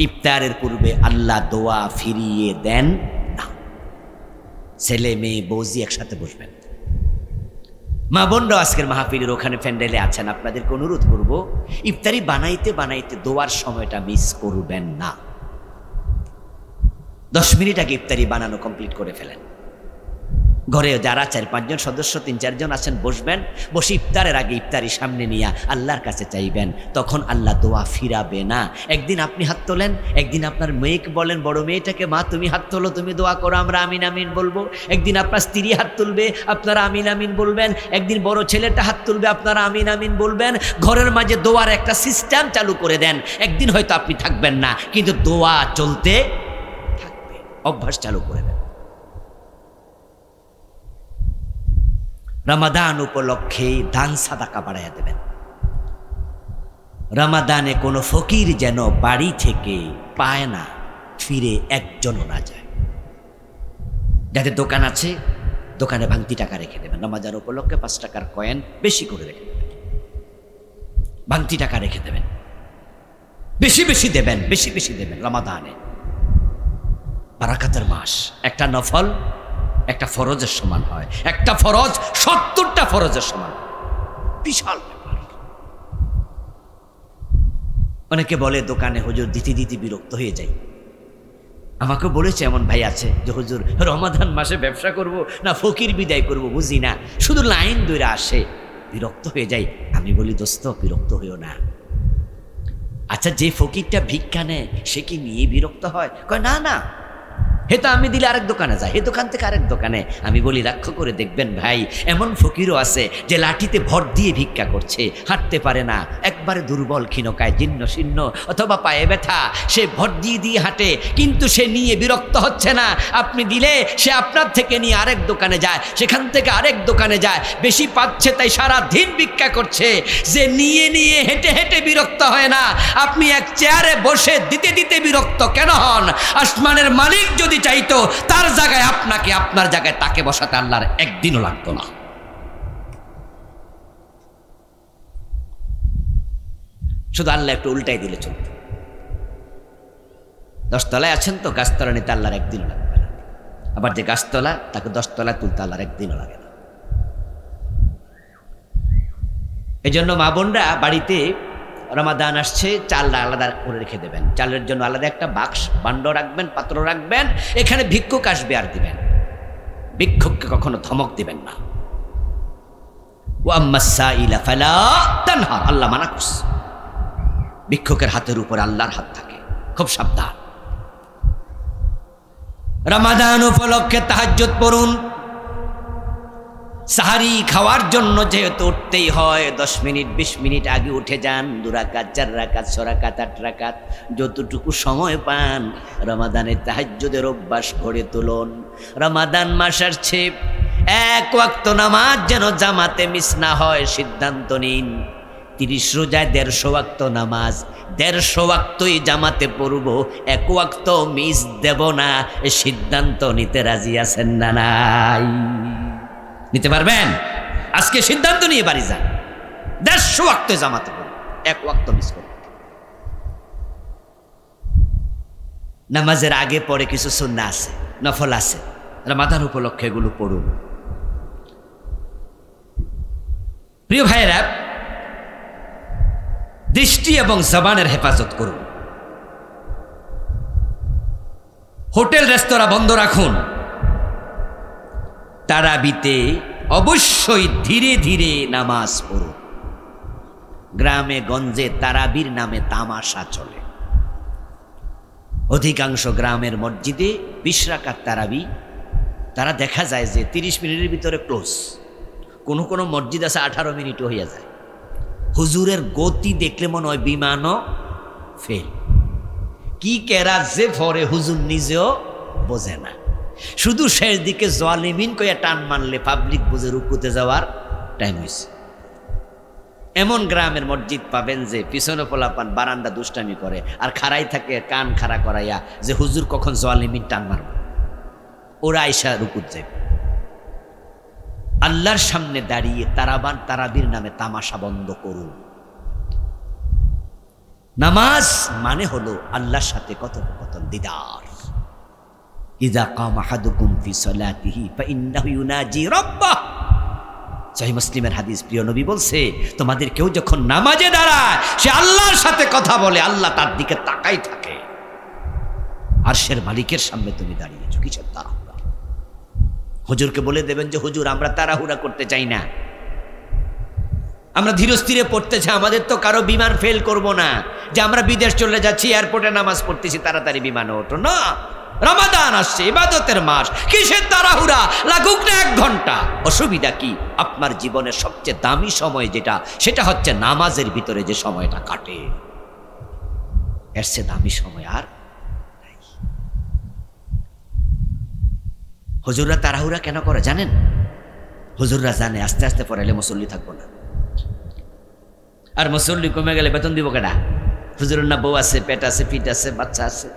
ইফতারের পূর্বে আল্লাহ দোয়া ফিরিয়ে দেন না। ছেলে মেয়ে বৌজি একসাথে বসবেন। মা বোনরা আজকের মাহফিলের ওখানে প্যান্ডেলে আছেন, আপনাদেরকে অনুরোধ করব, ইফতারি বানাইতে বানাইতে দোয়ার সময়টা মিস করবেন না। 10 মিনিট আগে ইফতারি বানানো কমপ্লিট করে ফেলেন। ঘরে যারা 4-5 জন সদস্য 3-4 জন আছেন, বসবেন, বসে ইফতারের আগে ইফতারি সামনে নিয়ে আল্লাহর কাছে চাইবেন, তখন আল্লাহ দোয়া ফিরাবে না। একদিন আপনি হাত তোলেন, একদিন আপনার মেয়েকে বলেন, বড় মেয়েটাকে, মা তুমি হাত তোলো, তুমি দোয়া করো, আমরা আমিন আমিন বলবো। একদিন আপনার স্ত্রী হাত তুলবে, আপনারা আমিন আমিন বলবেন। একদিন বড় ছেলেটা হাত তুলবে, আপনারা আমিন আমিন বলবেন। ঘরের মাঝে দোয়ার একটা সিস্টেম চালু করে দেন। একদিন হয়তো আপনি থাকবেন না, কিন্তু দোয়া চলতে থাকবে, অভ্যাস চালু করে দেন। রমাদান উপলক্ষে দান সাদাকা বাড়াইয়া দেবেন। রমাদানে কোনো ফকির যেন বাড়ি থেকে পায় না, ফিরে একজনও না যায়। যাদের দোকান আছে, দোকানে ভাঙতি টাকা রেখে দেবেন। রমাদান উপলক্ষে 5 টাকার কয়েন বেশি করে রেখে দেবেন, ভাঙতি টাকা রেখে দেবেন, বেশি বেশি দেবেন, বেশি বেশি দেবেন। রমাদানে বারাকাতের মাস, একটা নফল একটা ফরজের সমান হয়, একটা ফরজ 70টা ফরজের সমান, বিশাল ব্যাপার। অনেকে বলে দোকানে হুজুর দিতে দিতে বিরক্ত হয়ে যায়। আমাকে বলেছে এমন ভাই আছে যে হুজুর রমাদান মাসে ব্যবসা করব না ফকির বিদায় করব বুঝি না, শুধু লাইন ধরে আসে, বিরক্ত হয়ে যায়। আমি বলি দোস্ত বিরক্ত হইও না। আচ্ছা যে ফকিরটা ভিক্ষা নেয় সে কি নিয়ে বিরক্ত হয়? কয় না না, হে তো আমি দিলে আরেক দোকানে যায়, হে দোকান থেকে আরেক দোকানে। আমি বলি লক্ষ্য করে দেখবেন ভাই, এমন ফকিরও আছে যে লাঠিতে ভর দিয়ে ভিক্ষা করছে, হাঁটতে পারে না, একবারে দুর্বল, ক্ষীণকায়, জীর্ণ শীর্ণ, অথবা পায়ে ব্যথা, সে ভর দিয়ে দিয়ে হাঁটে, কিন্তু সে নিয়ে বিরক্ত হচ্ছে না। আপনি দিলে সে আপনার থেকে নিয়ে আরেক দোকানে যায়, সেখান থেকে আরেক দোকানে যায়, বেশি পাচ্ছে তাই সারা দিন ভিক্ষা করছে। যে নিয়ে নিয়ে হেঁটে হেঁটে বিরক্ত হয় না, আপনি এক চেয়ারে বসে দিতে দিতে বিরক্ত কেন হন? আসমানের মালিক যদি চাইতো তার জায়গায় আপনাকে, আপনার জায়গায় তাকে বসাতে আল্লাহর একদিনও লাগতো না। শুধু আল্লাহ একটু উল্টাই দিলে চলত। 10 তলায় আছেন তো, গাছতলা নিতে আল্লাহর একদিনও লাগবে না। আবার যে গাছতলা তাকে 10 তলায় তুলতে আল্লাহর একদিনও লাগে না। এই জন্য মা বোনরা বাড়িতে রমাদান আসছে, চাল আলাদা করে রেখে দেবেন। চালের জন্য আলাদা একটা বাক্স ভাণ্ড রাখবেন, পাত্র রাখবেন। এখানে ভিক্ষুক আসবে আর দিবেন। ভিক্ষুককে কখনো ধমক দিবেন না। ওয়া আম্মাস সাইলা ফালা তানহার, আল্লাহ মানা করছে। ভিক্ষুকের হাতের উপর আল্লাহর হাত থাকে, খুব সাবধান। রমাদান উপলক্ষে তাহাজ্জুদ পড়ুন। সাহারি খাওয়ার জন্য যেহেতু উঠতেই হয়, 10 মিনিট 20 মিনিট আগে উঠে যান। 2 রাকাত 4 রাকাত 6 রাকাত 8 রাকাত যতটুকু সময় পান রমাদানের তাহাজ্জুদের অভ্যাস গড়ে তুলুন। রমাদান মাস আসছে, 1 ওয়াক্ত নামাজ যেন জামাতে মিস না হয় সিদ্ধান্ত নিন। 30 রোজায় 150 ওয়াক্ত নামাজ, 150 ওয়াক্তই জামাতে পড়ব, 1 ওয়াক্ত মিস দেব না। এই সিদ্ধান্ত নিতে রাজি আছেন না নাই? নিতে পারবেন? আজকে সিদ্ধান্ত নিয়ে বাড়ি যান, 150 ওয়াক্ত জামাতে পড়ব, 1 ওয়াক্ত মিস করব। নামাজের আগে পরে কিছু সুন্নাহ আছে, নফল আছে, রমাদান উপলক্ষে এগুলো পড়ুন। প্রিয় ভাইয়েরা, দৃষ্টি এবং জবানের হেফাজত করুন। হোটেল রেস্তোরাঁ বন্ধ রাখুন। তারাবিতে অবশ্যই ধীরে ধীরে নামাজ পড়ুন। গ্রামে গঞ্জে তারাবির নামে তামাশা চলে। অধিকাংশ গ্রামের মসজিদে 20 রাকাত তারাবি, তারা দেখা যায় যে 30 মিনিটের ভিতরে ক্লোজ। কোনো কোনো মসজিদ আছে 18 মিনিটও হইয়া যায়। হুজুরের গতি দেখলে মনে হয় বিমানও ফেল। কি কেরাত যে ফরে হুজুর নিজেও বোঝে না। শুধু শেষ দিকে জালিমিন কইয়া টান মারলে পাবলিক বুঝে রুকুতে যাওয়ার টাইম হয়েছে। এমন গ্রামের মসজিদ পাবেন যে পিছনে পোলাপান বারান্দা দুষ্টামি করে আর খাড়াই থাকে কান খাড়া করাইয়া যে হুজুর কখন জালিমিন টান মারব। ওরা আইসা রুকুত যাবে। আল্লাহর সামনে দাঁড়িয়ে তারাবির নামে তামাশা বন্ধ করুন। নামাজ মানে হলো আল্লাহর সাথে কথোপকথন, দিদার। ইযা কামা আহাদুকুম ফি সালাতিহি ফাইন্নাহু ইউনাজি রাব্বাহ। সহিহ মুসলিমের হাদিস, প্রিয় নবী বলছে, তোমাদের কেউ যখন নামাজে দাঁড়ায় সে আল্লাহর সাথে কথা বলে, আল্লাহ তার দিকে তাকাই থাকে। আরশের মালিকের সামনে তুমি দাঁড়িয়েছো, কিসের তাড়াহুড়া? হুজুরকে বলে দেবেন যে হুজুর আমরা তাড়াহুড়া করতে চাই না, আমরা ধীরস্থিরে পড়তে চাই, আমাদের তো কারো বিমান ফেল করব না যে আমরা বিদেশ চলে যাচ্ছি, এয়ারপোর্টে নামাজ পড়তেছি, তাড়াতাড়ি বিমানে ওঠো না। রমাদান আসছে, ইবাদতের মাস, কিসের তাড়াহুড়া? লাগুক না 1 ঘন্টা, অসুবিধা কি? আপনার জীবনের সবচেয়ে দামি সময় যেটা, সেটা হচ্ছে নামাজের ভিতরে যে সময়টা কাটে, এর চেয়ে দামি সময় আর নাই। হুজুররা তাড়াহুড়া কেন করে জানেন? হুজুররা জানে আস্তে আস্তে পড়াইলে মুসল্লি থাকবো না, আর মুসল্লি কমে গেলে বেতন দিব কেডা? হুজুরের না বউ আছে, পেট আছে, ফিট আছে, বাচ্চা আছে।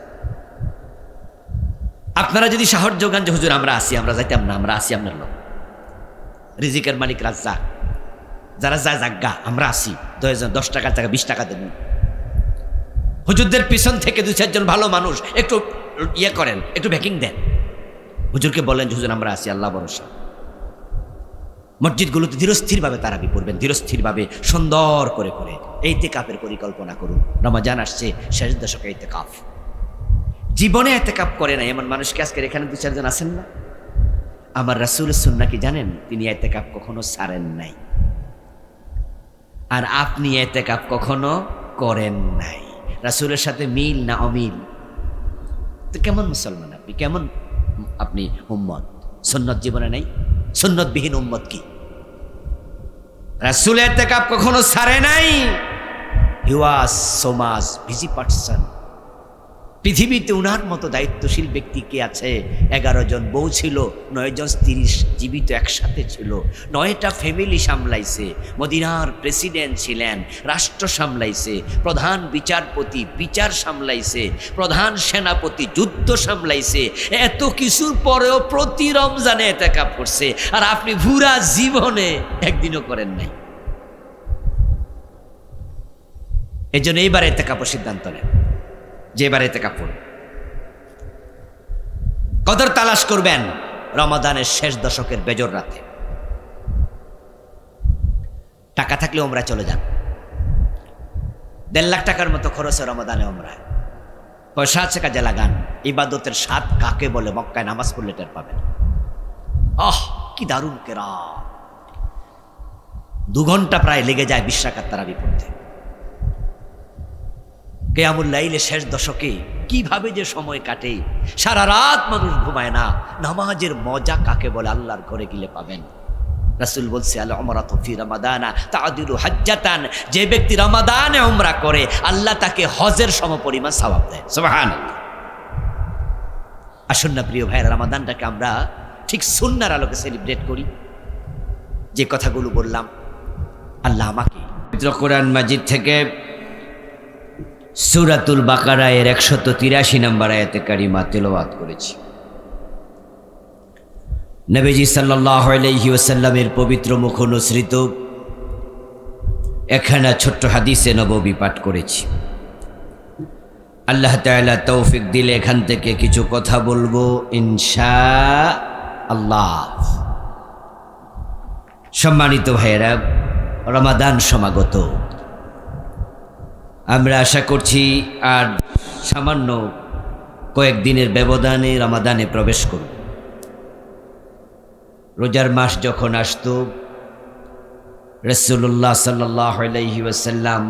আপনারা যদি সাহস যোগান যে হুজুর আমরা আসি, আমরা যাইতাম না, আমরা আসি আপনার লোক, রিজিকের মালিক রাজ্জাক, যারা যায় জাগা, আমরা আসি, 10 টাকার টাকা 20 টাকা দেবেন। হুজুরদের পিছন থেকে 2-4 জন ভালো মানুষ একটু ইয়ে করেন, একটু ব্যাকিং দেন, হুজুরকে বলেন হুজুর আমরা আসি, আল্লাহ ভরসা। মসজিদগুলোতে ধীরস্থিরভাবে তারাবি পড়বেন, ধীরস্থিরভাবে সুন্দর করে করে ইতিকাফের পরিকল্পনা করুন। রমজান আসছে, শেষ দশকে ইতিকাফ। জীবনে ইতিকাফ করে না এমন মানুষকে আজকের এখানে 2-4 জন আছেন না? আমার রাসূলের সুন্নাহ কি জানেন? তিনি ইতিকাফ কখনো ছাড়েন নাই, আর আপনি ইতিকাফ কখনো করেন নাই। রাসূলের সাথে মিল না অমিল? তো কেমন মুসলমান আপনি, কেমন আপনি উম্মত? সুন্নত জীবনে নাই? সুন্নতবিহীন উম্মত কি? রাসূল ইতিকাফ কখনো ছাড়ে নাই। He was so much busy person. পৃথিবীতে উনার মতো দায়িত্বশীল ব্যক্তি কে আছে? 11 জন বউ ছিল, 9 জন স্ত্রী জীবিত একসাথে ছিল, 9টা ফ্যামিলি সামলাইছে, মদিনার প্রেসিডেন্ট ছিলেন, রাষ্ট্র সামলাইছে, প্রধান বিচারপতি বিচার সামলাইছে, প্রধান সেনাপতি যুদ্ধ সামলাইছে। এত কিছুর পরেও প্রতি রমজানে ইতিকাফ করছে, আর আপনি পুরা জীবনে একদিনও করেন নাই। এজন্য এইবার ইতিকাফের সিদ্ধান্ত নেন যে এবারে ইতিকাফ করুন। কদর তালাশ করবেন রমাদানের শেষ দশকের বেজর রাতে। টাকা থাকলে ওমরা চলে যান, 1.5 লাখ টাকার মতো খরচ রমাদানে ওমরায়। পয়সা আছে কাজে লাগান। ইবাদতের স্বাদ কাকে বলে মক্কায় নামাজ পড়লে টের পাবেন। কি দারুণ কেরাত! 2 ঘন্টা প্রায় লেগে যায় 20 রাকাত তারাবি পড়তে। কিয়ামুল লাইলে শেষ দশকে কিভাবে যে সময় কাটে, সারা রাত মানুষ ঘুমায় না। নামাজের মজা কাকে বলে আল্লাহর ঘরে গেলে পাবেন। রাসূল বলছে আল উমরাতু ফি রমাদানা তাআদিলু হাজ্জাতান। যে ব্যক্তি রমাদানে উমরা করে আল্লাহ তাকে হজের সমপরিমাণ সওয়াব দেয়। সুবহানাল্লাহ। আসুন না প্রিয় ভাইরা, রমাদানটাকে আমরা ঠিক সুন্নাহর আলোকে সেলিব্রেট করি। যে কথাগুলো বললাম, আল্লাহ আমাকে পবিত্র কোরআন মাজিদ থেকে সূরাতুল বাকারা এর 183 নম্বর আয়াতে কারিমা তেলাওয়াত করেছি। নবীজি সাল্লাল্লাহু আলাইহি ওয়াসাল্লামের পবিত্র মুখ অনুসৃত একখানা ছোট্ট হাদিসে নববী পাঠ করেছি। আল্লাহ তাআলা তৌফিক দিলে এখান থেকে কিছু কথা বলবো ইনশাআল্লাহ। সম্মানিত ভাইয়েরা, রমাদান সমাগত। আমরা আশা করছি আর সামান্য কয়েকদিনের ব্যবধানে রমাদানে প্রবেশ করব। রোজার মাস যখন আসত, রাসূলুল্লাহ সাল্লাল্লাহু আলাইহি ওয়াসাল্লাম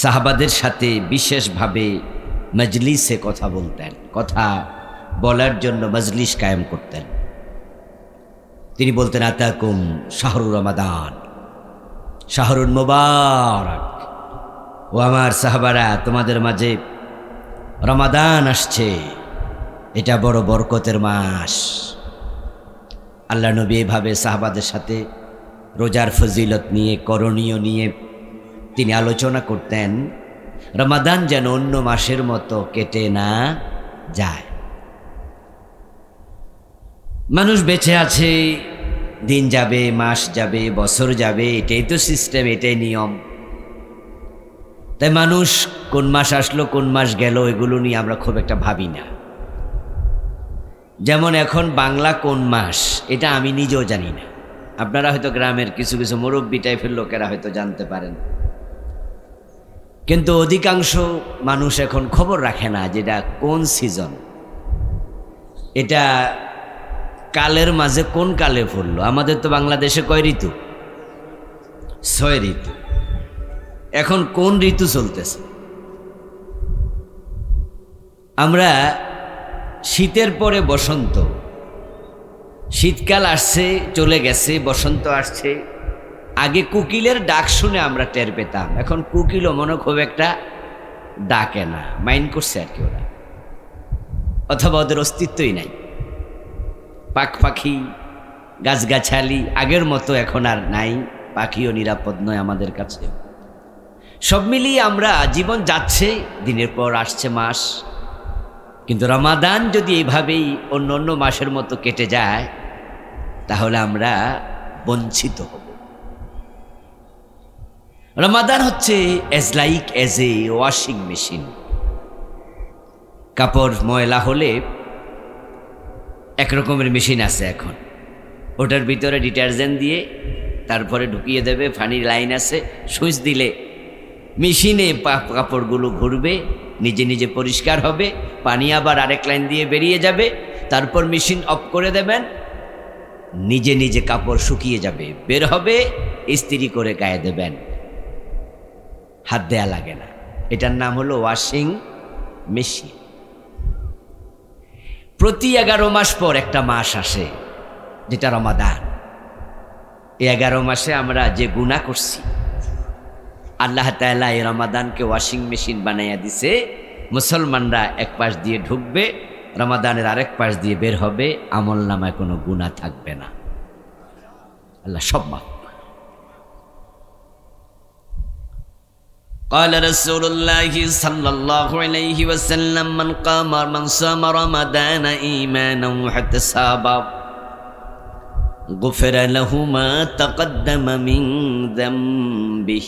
সাহাবাদের সাথে বিশেষভাবে মজলিসে কথা বলতেন, কথা বলার জন্য মজলিস কায়েম করতেন। তিনি বলতেন আতাকুম শাহরুর রমাদান, শাহরুল মুবারক। ও আমার সাহাবারা, তোমাদের মাঝে রমাদান আসছে, এটা বড় বরকতের মাস। আল্লাহ নবী এভাবে সাহাবাদের সাথে রোজার ফজিলত নিয়ে, করণীয় নিয়ে তিনি আলোচনা করতেন। রমাদান যেন অন্য মাসের মতো কেটে না যায়। মানুষ বেঁচে আছে, দিন যাবে, মাস যাবে, বছর যাবে, এটাই তো সিস্টেম, এটাই নিয়ম। তাই মানুষ কোন মাস আসলো, কোন মাস গেল, এগুলো নিয়ে আমরা খুব একটা ভাবি না। যেমন এখন বাংলা কোন মাস, এটা আমি নিজেও জানি না। আপনারা হয়তো গ্রামের কিছু কিছু মুরব্বী টাইপের লোকেরা হয়তো জানতে পারেন। কিন্তু অধিকাংশ মানুষ এখন খবর রাখে না যেটা কোন সিজন, এটা কালের মাঝে কোন কালে পড়লো। আমাদের তো বাংলাদেশে কয় ঋতু? 6 ঋতু। এখন কোন ঋতু চলতেছে? আমরা শীতের পরে বসন্ত, শীতকাল আসছে চলে গেছে, বসন্ত আসছে। আগে কোকিলের ডাক শুনে আমরা টের পেতাম, এখন কোকিলও মনে খুব একটা ডাকে না, মাইন্ড করছে আর কি ওরা, অথবা ওদের অস্তিত্বই নাই। পাখ পাখি গাছগাছালি আগের মতো এখন আর নাই, পাখিও নিরাপদ নয় আমাদের কাছে। সব মিলিয়ে আমরা জীবন যাচ্ছে, দিনের পর আসছে মাস। কিন্তু রমাদান যদি এইভাবেই অন্য অন্য মাসের মতো কেটে যায় তাহলে আমরা বঞ্চিত হব। রমাদান হচ্ছে এজ এ ওয়াশিং মেশিন। কাপড় ময়লা হলে এক রকমের মেশিন আছে এখন, ওটার ভিতরে ডিটারজেন্ট দিয়ে তারপরে ঢুকিয়ে দেবে, পানির লাইন আছে, সুইচ দিলে মেশিনে কাপড়গুলো ঘুরবে, নিজে নিজে পরিষ্কার হবে, পানি আবার আরেক লাইন দিয়ে বেরিয়ে যাবে, তারপর মেশিন অফ করে দেবেন, নিজে নিজে কাপড় শুকিয়ে যাবে, বের হবে, ইস্ত্রি করে গায়ে দেবেন, হাত দেয়া লাগে না। এটার নাম হলো ওয়াশিং মেশিন। প্রতি 11 মাস পর একটা মাস আসে যেটা রমাদান। এই 11 মাসে আমরা যে গুনাহ করছি, আল্লাহ তাআলা এই রমাদানকে ওয়াশিং মেশিন বানাইয়া দিছে। মুসলমানরা এক পাশ দিয়ে ঢুকবে, রমাদানের আরেক পাশ দিয়ে বের হবে, আমল নামায় কোনো গুনাহ থাকবে না, আল্লাহ সব মাফ। قال رسول الله صلى الله عليه وسلم من صام رمضان إيمانا واحتسابا غفر له ما تقدم من ذنبه